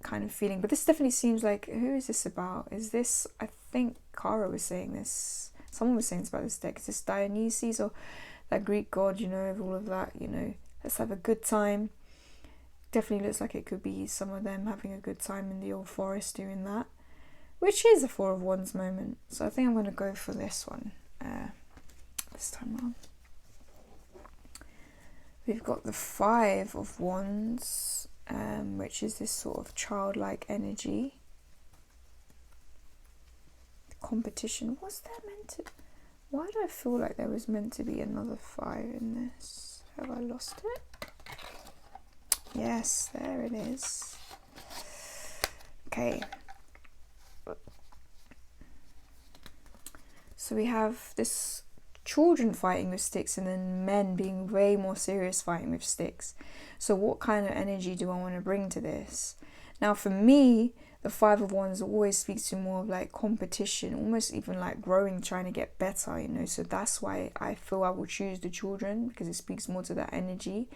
kind of feeling, but this definitely seems like, who is this about? Is this, I think Kara was saying this, someone was saying this about this deck, is this Dionysus or that Greek god, you know, of all of that, you know, let's have a good time. Definitely looks like it could be some of them having a good time in the old forest doing that, which is a 4 of Wands moment. So I think I'm going to go for this one this time around. We've got the 5 of Wands, which is this sort of childlike energy. The competition. Was there meant to... Why do I feel like there was meant to be another 5 in this? Have I lost it? Yes, there it is. Okay. So we have this children fighting with sticks and then men being way more serious fighting with sticks. So what kind of energy do I want to bring to this? Now for me, the 5 of Wands always speaks to more of like competition, almost even like growing, trying to get better, you know. So that's why I feel I will choose the children, because it speaks more to that energy.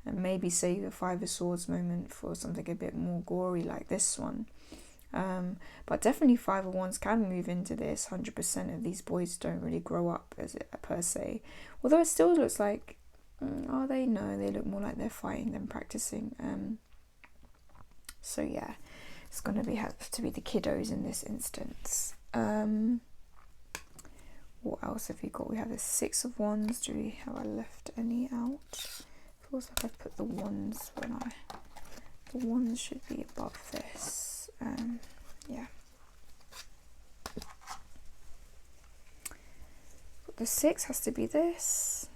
And maybe save a 5 of Swords moment for something a bit more gory like this one. But definitely 5 of Wands can move into this. 100% of these boys don't really grow up as it per se. Although it still looks like, oh, they know, they look more like they're fighting than practicing. So yeah, it's going to have to be the kiddos in this instance. What else have we got? We have the 6 of Wands. Have I left any out? Feels like I put the wands when the wands should be above this. Yeah. But the 6 has to be this.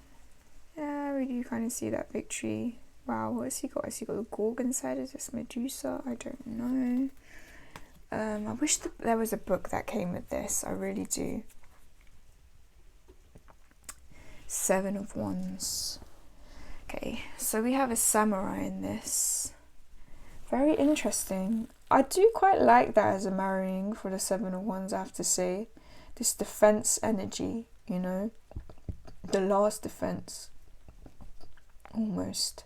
Yeah, we do kind of see that victory. Wow, what has he got? Has he got the Gorgon side? Is this Medusa? I don't know. I wish there was a book that came with this. I really do. 7 of Wands. Okay, so we have a samurai in this. Very interesting. I do quite like that as a marrying for the 7 of Wands, I have to say. This defense energy, you know. The last defense. Almost.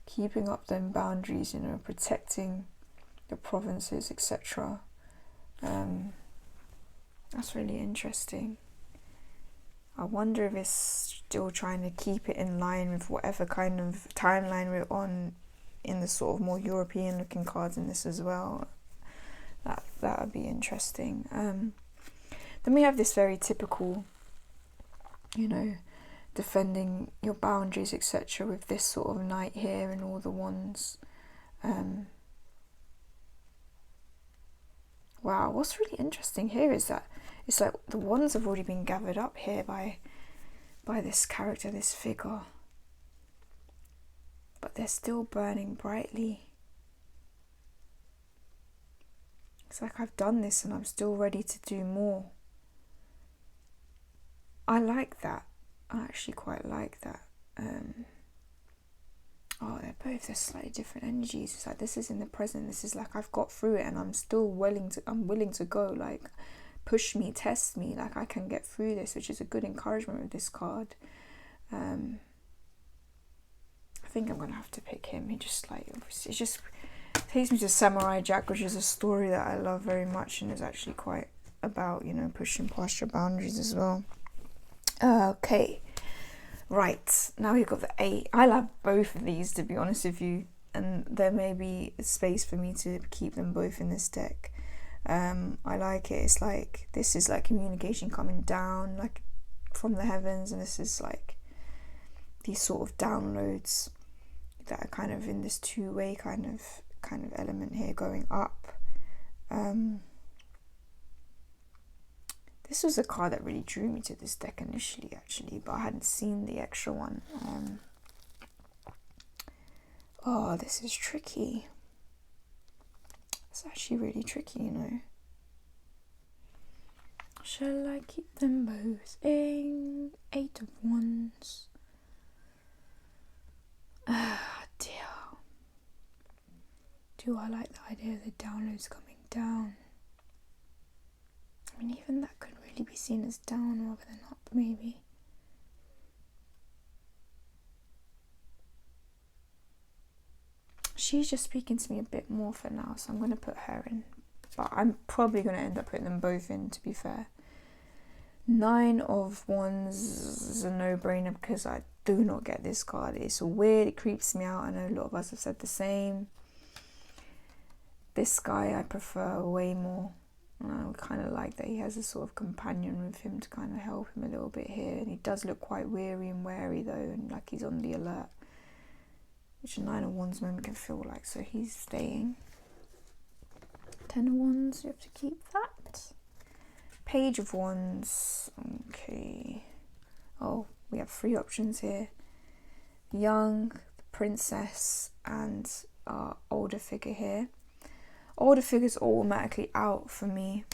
Keeping up them boundaries, you know, protecting the provinces, etc. That's really interesting. I wonder if it's still trying to keep it in line with whatever kind of timeline we're on in the sort of more European looking cards in this as well. That would be interesting. Then we have this very typical, you know, defending your boundaries, etc. with this sort of knight here and all the wands. Wow, what's really interesting here is that it's like the wands have already been gathered up here by this character, this figure. But they're still burning brightly. It's like I've done this and I'm still ready to do more. I like that. I actually quite like that. Oh, they're both slightly different energies. It's like this is in the present. This is like I've got through it and I'm still willing to go. Like, push me, test me. Like, I can get through this, which is a good encouragement with this card. I think I'm gonna have to pick him. He just like it just takes me to Samurai Jack, which is a story that I love very much and is actually quite about, you know, pushing past your boundaries as well. Okay, right, now we've got the 8. I love both of these, to be honest with you, and there may be space for me to keep them both in this deck. I like it. It's like, this is like communication coming down like from the heavens, and this is like these sort of downloads that are kind of in this two-way kind of element here going up. This was a card that really drew me to this deck initially, actually, but I hadn't seen the extra one. Oh, this is tricky. It's actually really tricky, you know. Shall I keep them both in 8 of Wands? Ah, dear. Do I like the idea of the downloads coming down? I mean, even that could really be seen as down rather than up, maybe. She's just speaking to me a bit more for now, so I'm going to put her in. But I'm probably going to end up putting them both in, to be fair. 9 of Wands is a no-brainer because I do not get this card. It's weird, it creeps me out. I know a lot of us have said the same. This guy I prefer way more. I kind of like that he has a sort of companion with him to kind of help him a little bit here. And he does look quite weary and wary though, and like he's on the alert. Which a 9 of Wands moment can feel like, so he's staying. 10 of Wands, you have to keep that. Page of Wands, okay. Oh, we have 3 options here. Young, the princess, and our older figure here. Older figure's automatically out for me.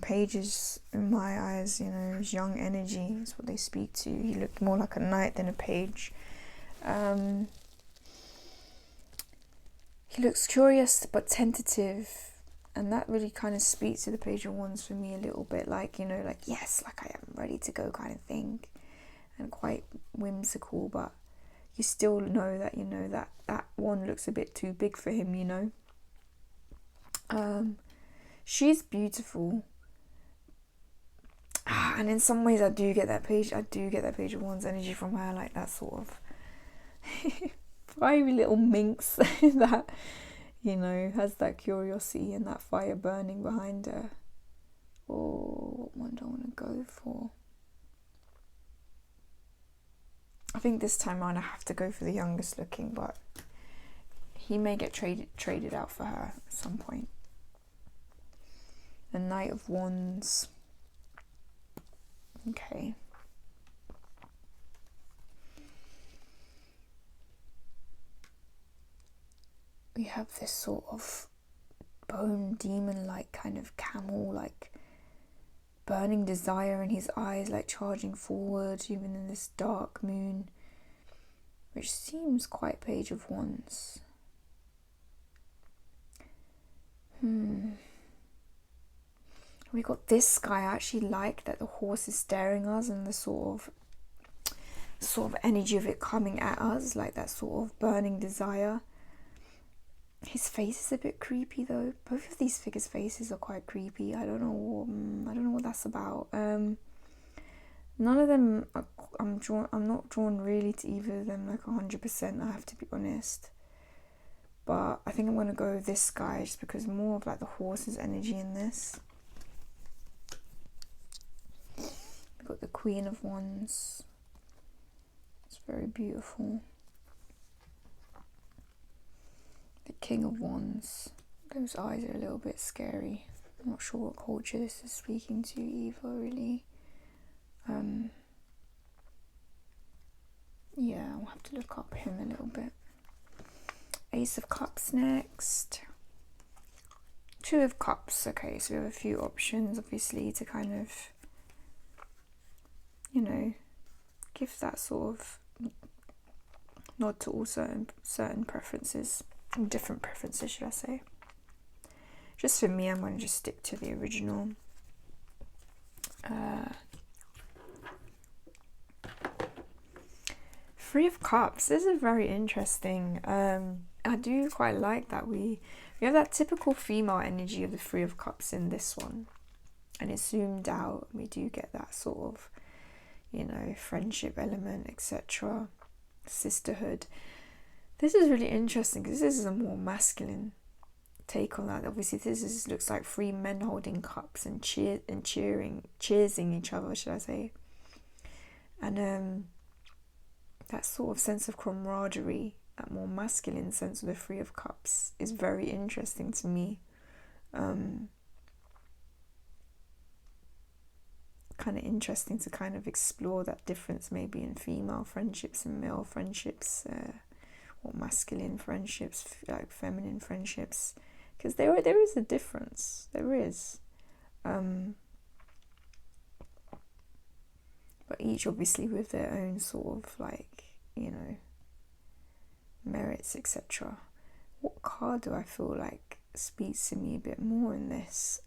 Pages, in my eyes, you know, is young energy is what they speak to. He looked more like a knight than a page. He looks curious but tentative, and that really kind of speaks to the Page of Wands for me a little bit, like, you know, like, yes, like I am ready to go kind of thing, and quite whimsical, but you still know that, you know, that one looks a bit too big for him, you know. She's beautiful, and in some ways I do get that Page of Wands energy from her, like that sort of fiery little minx that, you know, has that curiosity and that fire burning behind her. Oh, what one do I want to go for? I think this time around I have to go for the youngest looking, but he may get traded out for her at some point. The Knight of Wands. Okay. We have this sort of bone demon-like kind of camel, like burning desire in his eyes, like charging forward, even in this dark moon, which seems quite Page of Wands. We got this guy. I actually like that the horse is staring us and the sort of energy of it coming at us, like that sort of burning desire. His face is a bit creepy though. Both of these figures' faces are quite creepy. I don't know what that's about. None of them I'm not drawn really to either of them like 100%, I have to be honest. But I think I'm gonna go with this guy just because more of like the horse's energy in this. We've got the Queen of Wands. It's very beautiful. The King of Wands. Those eyes are a little bit scary. I'm not sure what culture this is speaking to either, really. Yeah, I'll have to look up him a little bit. Ace of Cups next. 2 of Cups. Okay, so we have a few options, obviously, to kind of, you know, give that sort of nod to all certain preferences. Different preferences, should I say. Just for me, I'm going to just stick to the original. Three of Cups. This is very interesting. I do quite like that we have that typical female energy of the Three of Cups in this one. and it's zoomed out. We do get that sort of, you know, friendship element, etc., sisterhood. This is really interesting because this is a more masculine take on that. Obviously, looks like three men holding cups and cheersing each other, should I say? And that sort of sense of camaraderie, that more masculine sense of the Three of Cups, is very interesting to me. Kind of interesting to kind of explore that difference maybe in female friendships and male friendships, or masculine friendships, like feminine friendships, because there is a difference. There is. But each obviously with their own sort of, like, you know, merits, etc. What card do I feel like speaks to me a bit more in this?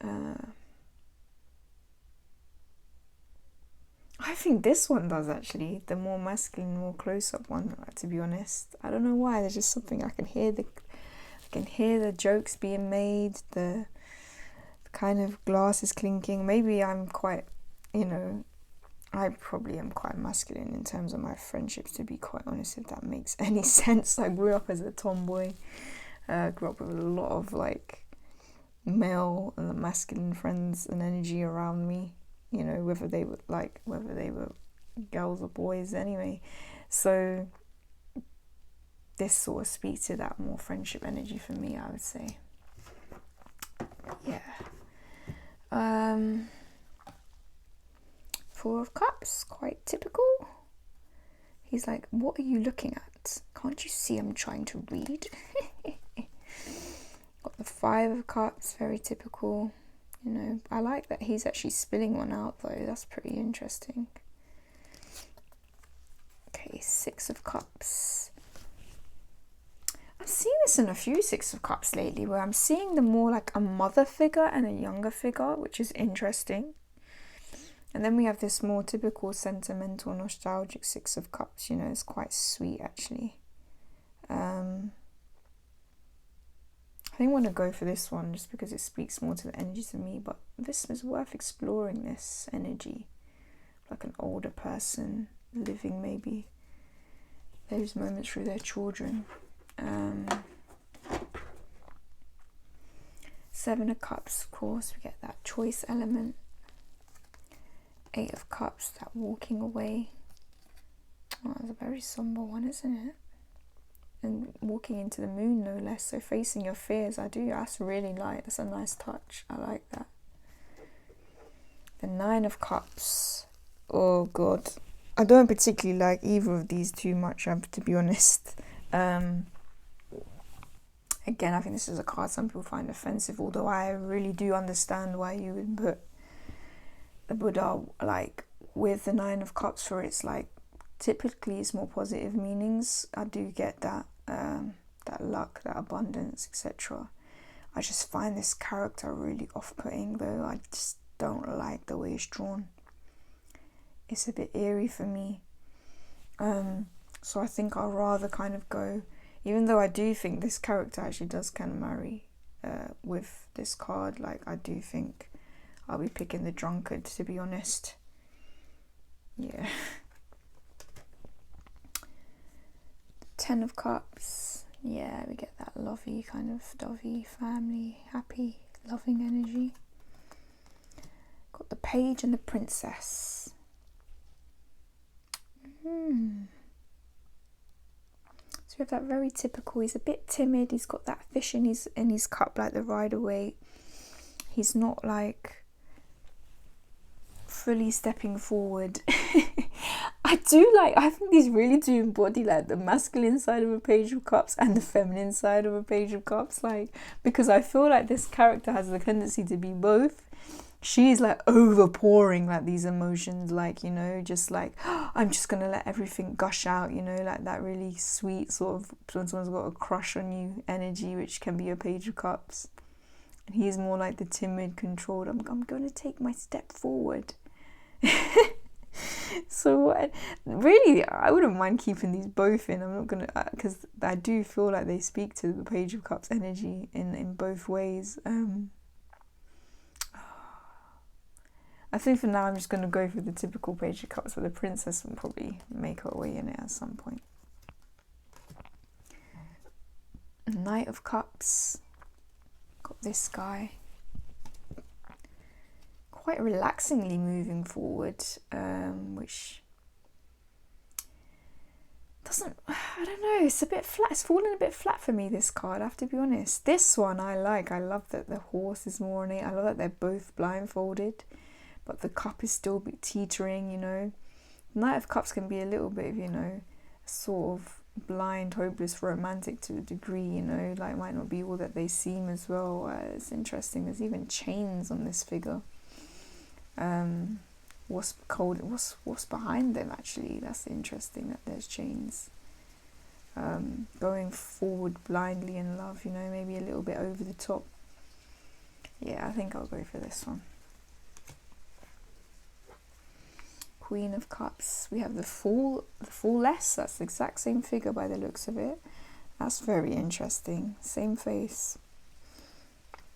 I think this one does, actually. The more masculine, more close-up one, to be honest. I don't know why. There's just something I can hear the jokes being made, the kind of glasses clinking. Maybe I'm quite, you know, I probably am quite masculine in terms of my friendships, to be quite honest, if that makes any sense. I grew up as a tomboy. Grew up with a lot of, like, male and masculine friends and energy around me. You know, whether they were girls or boys anyway. So this sort of speaks to that more friendship energy for me, I would say. Yeah. Four of Cups, quite typical. He's like, what are you looking at? Can't you see I'm trying to read? Got the Five of Cups, very typical. You know, I like that he's actually spilling one out though. That's pretty interesting. Okay, Six of Cups. I've seen this in a few Six of Cups lately, where I'm seeing them more like a mother figure and a younger figure, which is interesting. And then we have this more typical sentimental, nostalgic Six of Cups. You know, it's quite sweet, actually. I think I want to go for this one just because it speaks more to the energy to me. But this is worth exploring, this energy. Like an older person living maybe those moments through their children. Seven of Cups, of course, we get that choice element. Eight of Cups, that walking away. Oh, that's a very somber one, isn't it? And walking into the moon, no less. So facing your fears, that's really light. That's a nice touch. I like that. The Nine of Cups. Oh God, I don't particularly like either of these too much, to be honest. Again, I think this is a card some people find offensive, although I really do understand why you would put the Buddha, like, with the Nine of Cups, for it's like typically it's more positive meanings. I do get that, that luck, that abundance, etc. I just find this character really off-putting though. I just don't like the way it's drawn. It's a bit eerie for me. So I think I'll rather kind of go, even though I do think this character actually does kind of marry with this card, like, I do think I'll be picking the drunkard, to be honest. Yeah. Ten of Cups. Yeah, we get that lovey, kind of dovey, family, happy, loving energy. Got the Page and the Princess. So we have that very typical, he's a bit timid, he's got that fish in his cup, like the Rider-Waite. He's not like fully stepping forward. I think these really do embody like the masculine side of a Page of Cups and the feminine side of a Page of Cups, like, because I feel like this character has the tendency to be both. She's like overpouring like these emotions, like, you know, just like, oh, I'm just gonna let everything gush out, you know, like that really sweet sort of when someone's got a crush on you energy, which can be a Page of Cups. And he's more like the timid, controlled, I'm gonna take my step forward. So really, I wouldn't mind keeping these both in. I'm not gonna, because I do feel like they speak to the Page of Cups energy in both ways. I think for now I'm just going to go for the typical Page of Cups, but the Princess will probably make her way in it at some point. Knight of Cups. Got this guy. Quite relaxingly moving forward, which doesn't, I don't know, it's a bit flat. It's fallen a bit flat for me, this card, I have to be honest. This one I like. I love that the horse is more on it. I love that they're both blindfolded, but the cup is still teetering, you know. Knight of Cups can be a little bit of, you know, sort of blind, hopeless, romantic to a degree, you know, like might not be all that they seem as well. It's interesting. There's even chains on this figure. What's behind them actually? That's interesting that there's chains. Going forward blindly in love, you know, maybe a little bit over the top. Yeah, I think I'll go for this one. Queen of Cups. We have the Fool-less. That's the exact same figure by the looks of it. That's very interesting. Same face.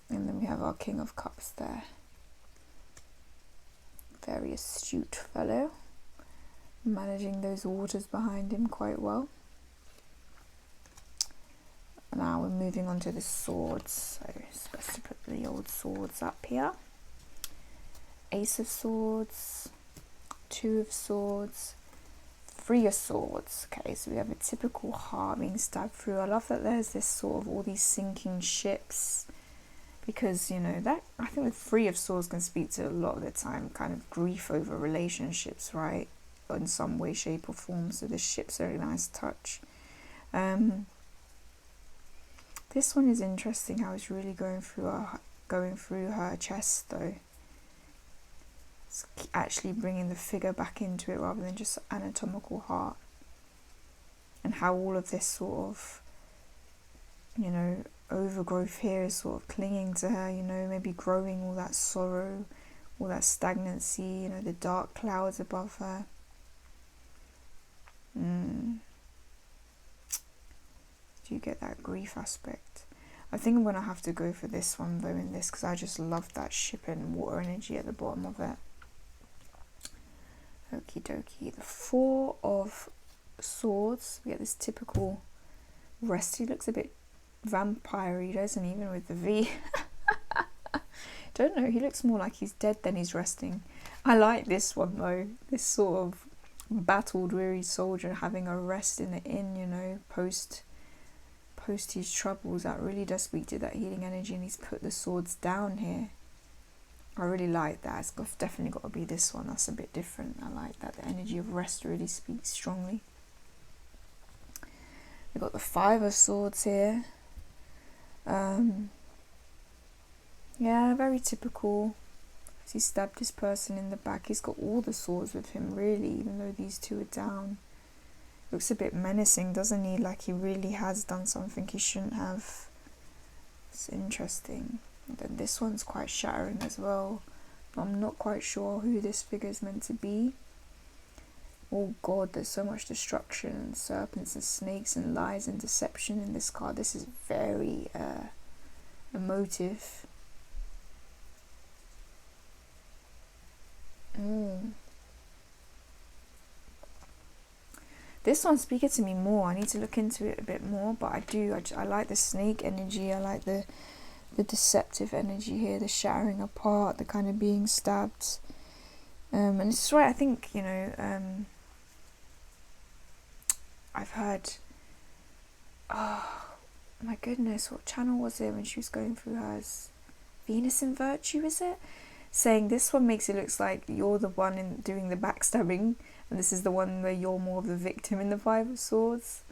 And then we have our King of Cups there. Very astute fellow. Managing those waters behind him quite well. Now we're moving on to the swords. So it's best to put the old swords up here. Ace of Swords. Two of Swords, Three of Swords. Okay, so we have a typical heart being stabbed through. I love that there's this sort of all these sinking ships, because, you know, that I think the Three of Swords can speak to a lot of the time kind of grief over relationships, right, in some way, shape or form. So the ship's a very nice touch. This one is interesting, how it's really going through her chest though. It's actually bringing the figure back into it rather than just anatomical heart, and how all of this sort of, you know, overgrowth here is sort of clinging to her, you know, maybe growing all that sorrow, all that stagnancy, you know, the dark clouds above her. Do you get that grief aspect? I think I'm going to have to go for this one though in this, because I just love that ship and water energy at the bottom of it. Okie dokie. The Four of Swords. We get this typical resty. Looks a bit vampire-y, doesn't he? Even with the V. Don't know. He looks more like he's dead than he's resting. I like this one though. This sort of battled, weary soldier having a rest in the inn, you know, post his troubles. That really does speak to that healing energy, and he's put the swords down here. I really like that. It's definitely got to be this one. That's a bit different. I like that. The energy of rest really speaks strongly. We've got the Five of Swords here. Yeah, very typical. He stabbed this person in the back. He's got all the swords with him, really, even though these two are down. Looks a bit menacing, doesn't he? Like he really has done something he shouldn't have. It's interesting. And then this one's quite shattering as well. I'm not quite sure who this figure is meant to be. Oh god, there's so much destruction and serpents and snakes and lies and deception in this card. This is very emotive. This one's speaking to me more. I need to look into it a bit more, but I like the snake energy. I like the deceptive energy here, the shattering apart, the kind of being stabbed. And it's right, I think, you know, I've heard, oh my goodness, what channel was it when she was going through hers? Venus in Virtue, is it? Saying this one makes it look like you're the one in doing the backstabbing, and this is the one where you're more of the victim in the Five of Swords,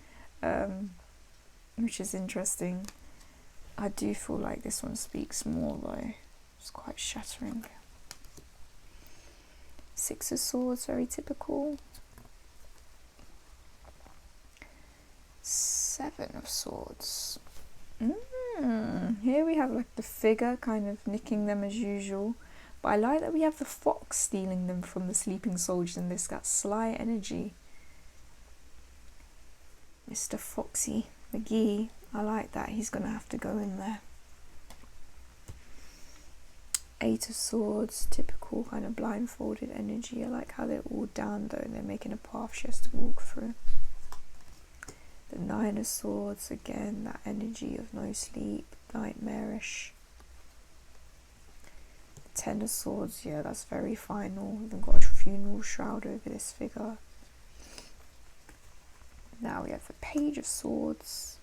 which is interesting. I do feel like this one speaks more though. It's quite shattering. Six of Swords, very typical. Seven of Swords. Here we have like the figure kind of nicking them as usual. But I like that we have the fox stealing them from the sleeping soldiers in this. Got sly energy. Mr. Foxy McGee. I like that. He's going to have to go in there. Eight of Swords, typical kind of blindfolded energy. I like how they're all down though and they're making a path she has to walk through. The Nine of Swords, again, that energy of no sleep, nightmarish. The Ten of Swords, yeah, that's very final. We've got a funeral shroud over this figure. Now we have the Page of Swords.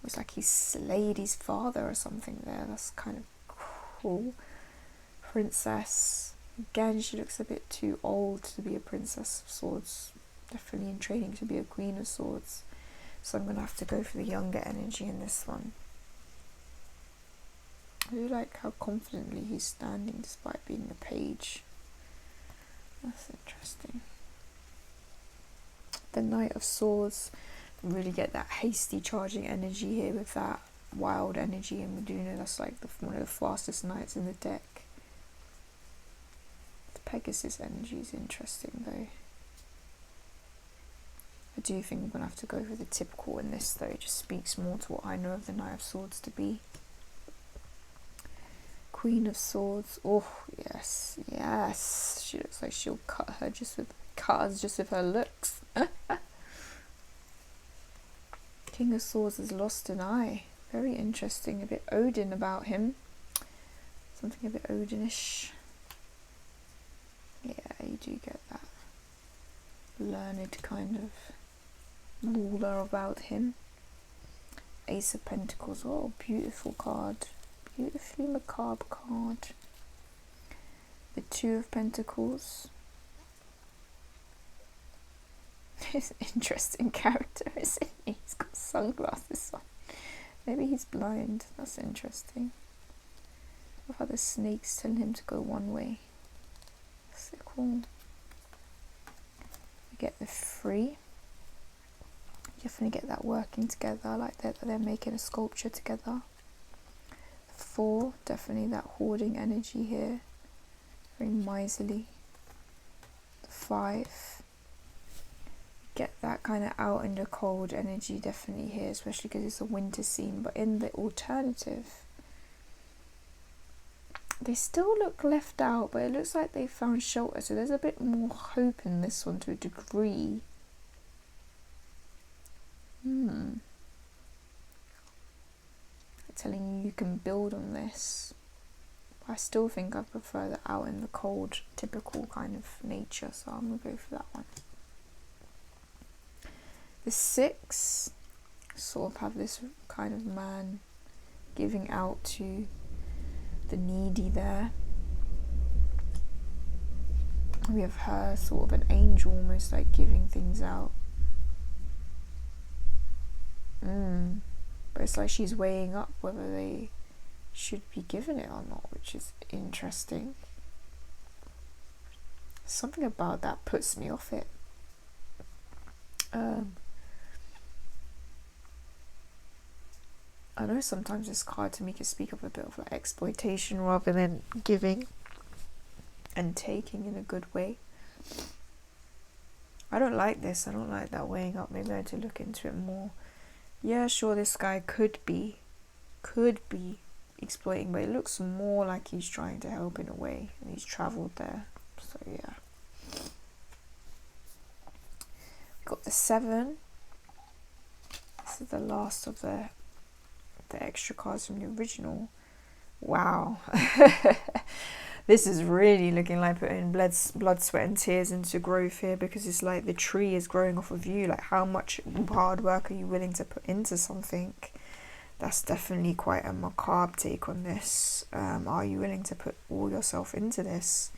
Looks like he slayed his father or something there. That's kind of cool. Princess. Again, she looks a bit too old to be a Princess of Swords. Definitely in training to be a Queen of Swords. So I'm going to have to go for the younger energy in this one. I do like how confidently he's standing despite being a page. That's interesting. The Knight of Swords. Really get that hasty charging energy here with that wild energy. And we do know that's like one of the fastest knights in the deck. The Pegasus energy is interesting though. I do think I'm going to have to go for the typical in this though. It just speaks more to what I know of the Knight of Swords to be. Queen of Swords. Oh, yes. Yes. She looks like she'll cut us just with her looks. King of Swords has lost an eye. Very interesting. A bit Odin about him. Something a bit Odinish. Yeah, you do get that learned kind of ruler about him. Ace of Pentacles. Oh, beautiful card. Beautifully macabre card. The Two of Pentacles. He's an interesting character, isn't he? He's got sunglasses on. Maybe he's blind. That's interesting. I've had the snakes telling him to go one way. So cool. We get the Three. Definitely get that working together. I like that they're making a sculpture together. The Four, definitely that hoarding energy here. Very miserly. The Five. Get that kind of out in the cold energy definitely here, especially because it's a winter scene. But in the alternative, they still look left out, but it looks like they found shelter. So there's a bit more hope in this one to a degree. Telling you you can build on this. But I still think I prefer the out in the cold, typical kind of nature. So I'm going to go for that one. The Six, sort of have this kind of man giving out to the needy there. We have her, sort of an angel, almost like giving things out. But it's like she's weighing up whether they should be given it or not, which is interesting. Something about that puts me off it. I know sometimes this card to me can speak of a bit of like exploitation rather than giving and taking in a good way. I don't like this. I don't like that weighing up. Maybe I had to look into it more. Yeah, sure, this guy could be exploiting, but it looks more like he's trying to help in a way, and he's travelled there. So yeah. Got the Seven. This is the last of the extra cards from the original. Wow. This is really looking like putting blood, sweat and tears into growth here, because it's like the tree is growing off of you. Like, how much hard work are you willing to put into something? That's definitely quite a macabre take on this. Are you willing to put all yourself into this?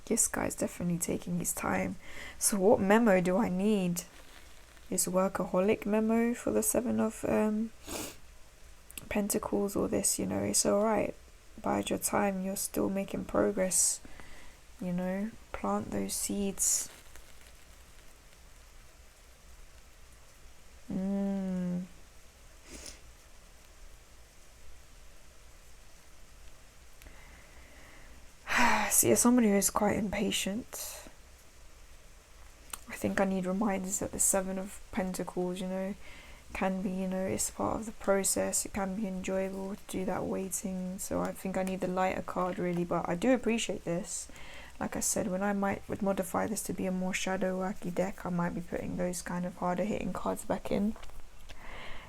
This guy's definitely taking his time. So what memo do I need? Is workaholic memo for the Seven of Pentacles, or this, you know, it's alright. Bide your time, you're still making progress, you know, plant those seeds. See, as somebody who is quite impatient, I think I need reminders that the Seven of Pentacles, you know, can be, you know, it's part of the process. It can be enjoyable to do that waiting. So I think I need the lighter card really, but I do appreciate this. Like I said, when I would modify this to be a more shadow worky deck, I might be putting those kind of harder hitting cards back in.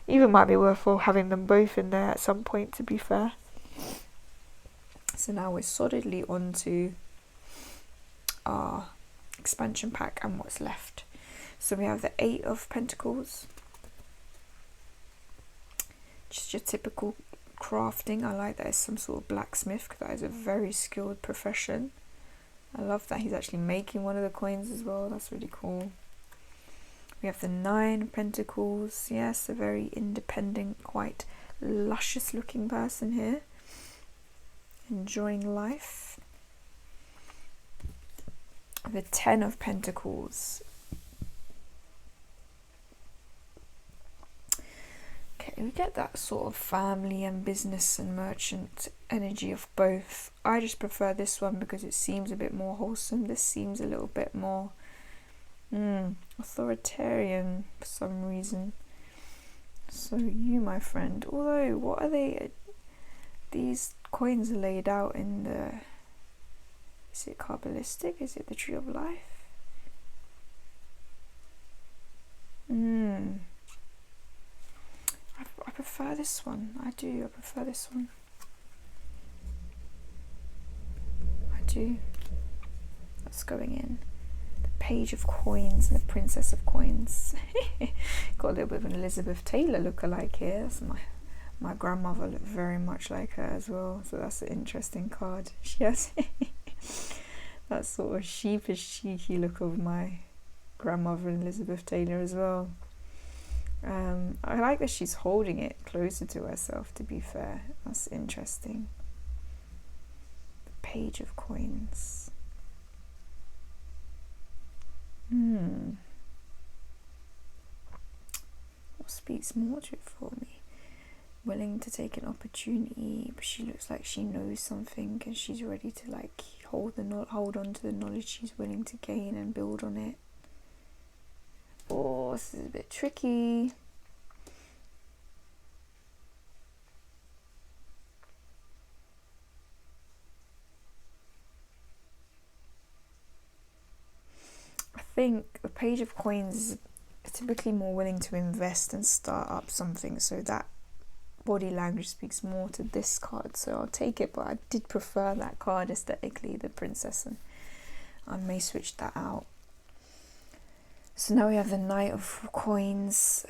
Even might be worth having them both in there at some point, to be fair. So now we're solidly onto our expansion pack and what's left. So we have the 8 of Pentacles. Just your typical crafting. I like that it's some sort of blacksmith, because that is a very skilled profession. I love that he's actually making one of the coins as well. That's really cool. We have the 9 of Pentacles. Yes, a very independent, quite luscious looking person here. Enjoying life. The 10 of Pentacles. Okay, we get that sort of family and business and merchant energy of both. I just prefer this one because it seems a bit more wholesome. This seems a little bit more authoritarian for some reason. So you, my friend, although what are they? These coins are laid out in the... Is it Kabbalistic? Is it the Tree of Life? I prefer this one. I do. I prefer this one. I do. That's going in. The Page of Coins and the Princess of Coins. Got a little bit of an Elizabeth Taylor lookalike here. That's my grandmother looked very much like her as well. So that's an interesting card. She has that sort of sheepish, cheeky look of my grandmother Elizabeth Taylor as well. I like that she's holding it closer to herself, to be fair. That's interesting. The Page of Coins. What speaks more to it for me? Willing to take an opportunity, but she looks like she knows something and she's ready to like hold on to the knowledge she's willing to gain and build on it. Oh, this is a bit tricky. I think the Page of Coins is typically more willing to invest and start up something, so that body language speaks more to this card, so I'll take it. But I did prefer that card aesthetically, the Princess, and I may switch that out. So now we have the Knight of Coins.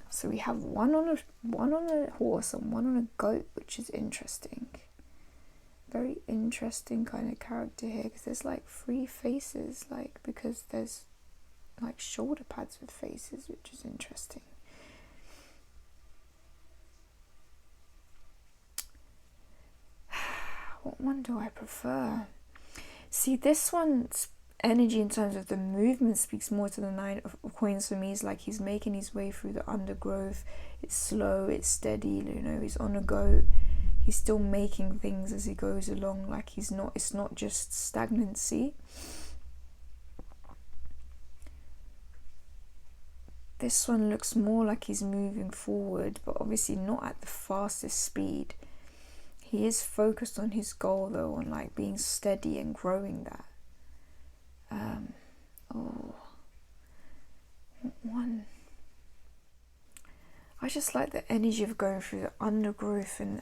So we have one on a horse and one on a goat, which is interesting. Very interesting kind of character here, because there's like 3 faces, like, because there's like shoulder pads with faces, which is interesting. What one do I prefer? See, this one's energy in terms of the movement speaks more to the Nine of Coins for me. It's like he's making his way through the undergrowth. It's slow, it's steady, you know, he's on a go. He's still making things as he goes along, like it's not just stagnancy. This one looks more like he's moving forward, but obviously not at the fastest speed. He is focused on his goal though, on like being steady and growing that. One. I just like the energy of going through the undergrowth and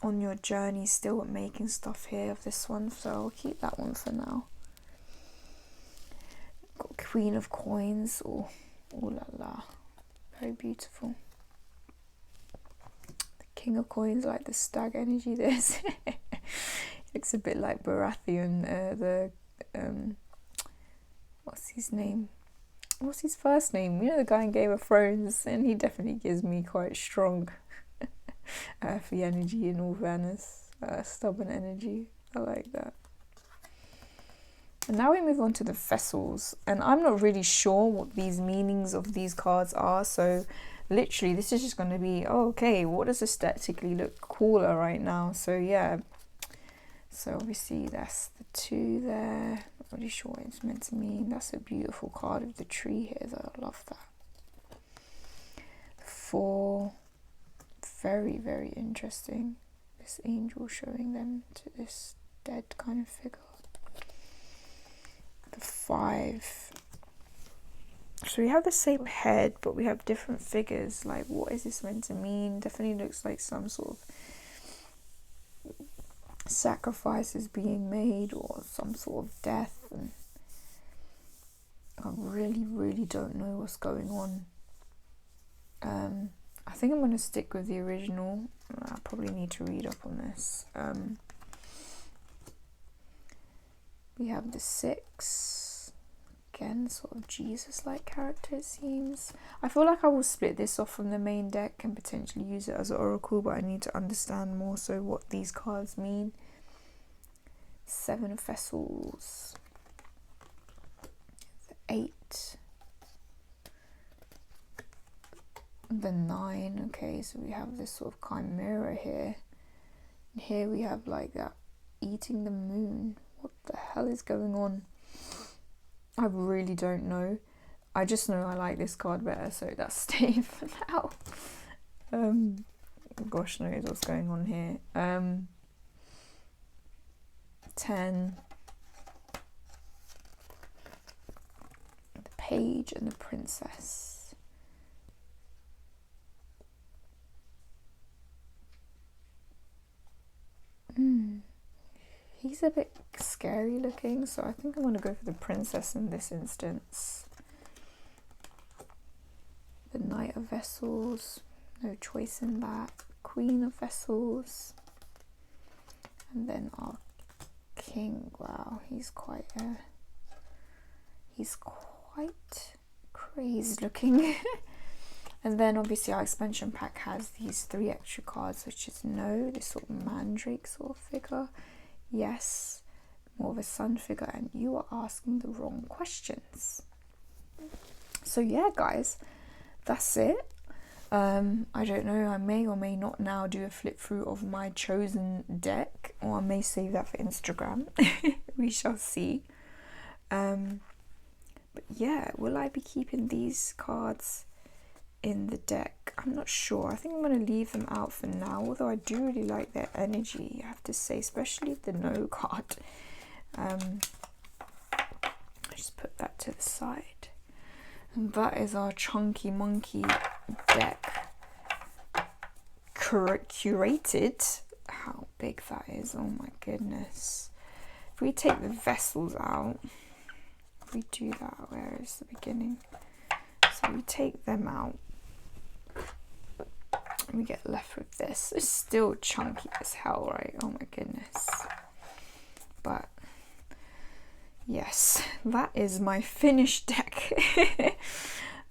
on your journey still making stuff here of this one, so I'll keep that one for now. Got Queen of Coins. Oh la la, very beautiful. The King of Coins, like the stag energy. This looks a bit like Baratheon. What's his name? What's his first name? You know, the guy in Game of Thrones, and he definitely gives me quite strong earthy energy in all fairness. Stubborn energy. I like that. And now we move on to the vessels, and I'm not really sure what these meanings of these cards are, so literally this is just going to be, oh, okay, what does aesthetically look cooler right now? So yeah, So obviously that's the 2 there. Not really sure what it's meant to mean. That's a beautiful card of the tree here though. I love that. 4, very, very interesting. This angel showing them to this dead kind of figure. The 5. So we have the same head, but we have different figures. Like, what is this meant to mean? Definitely looks like some sort of sacrifice is being made, or some sort of death. And I really, really don't know what's going on. I think I'm going to stick with the original. I probably need to read up on this. We have the 6. Again, sort of Jesus-like character, it seems. I feel like I will split this off from the main deck and potentially use it as an oracle, but I need to understand more so what these cards mean. 7 of vessels. The 8. The 9. Okay, so we have this sort of chimera here. And here we have like that eating the moon. What the hell is going on? I really don't know. I just know I like this card better, so that's staying for now. Gosh knows what's going on here. 10. The page and the princess. He's a bit scary looking, so I think I'm going to go for the princess in this instance. The Knight of Vessels, no choice in that. Queen of Vessels. And then our king. Wow, he's quite crazed looking. And then obviously our expansion pack has these 3 extra cards, which is no, this sort of mandrake sort of figure. Yes, more of a sun figure, and you are asking the wrong questions. So yeah, guys, that's it. I don't know, I may or may not now do a flip through of my chosen deck, or I may save that for Instagram. We shall see. But yeah, will I be keeping these cards in the deck? I'm not sure. I think I'm going to leave them out for now, although I do really like their energy, I have to say, especially the no card. I just put that to the side. And that is our chunky monkey deck curated. How big that is, oh my goodness. If we take the vessels out, if we do that, where is the beginning? So we take them out, we get left with this. It's still chunky as hell, right? Oh my goodness. But yes, that is my finished deck.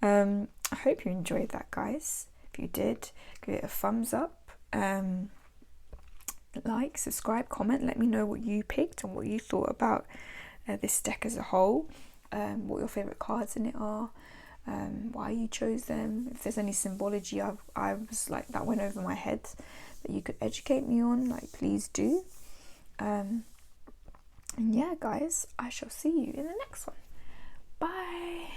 I hope you enjoyed that, guys. If you did, give it a thumbs up, like, subscribe, comment, let me know what you picked and what you thought about this deck as a whole, what your favorite cards in it are, why you chose them, if there's any symbology I was like that went over my head that you could educate me on, like, please do. And yeah, guys, I shall see you in the next one. Bye.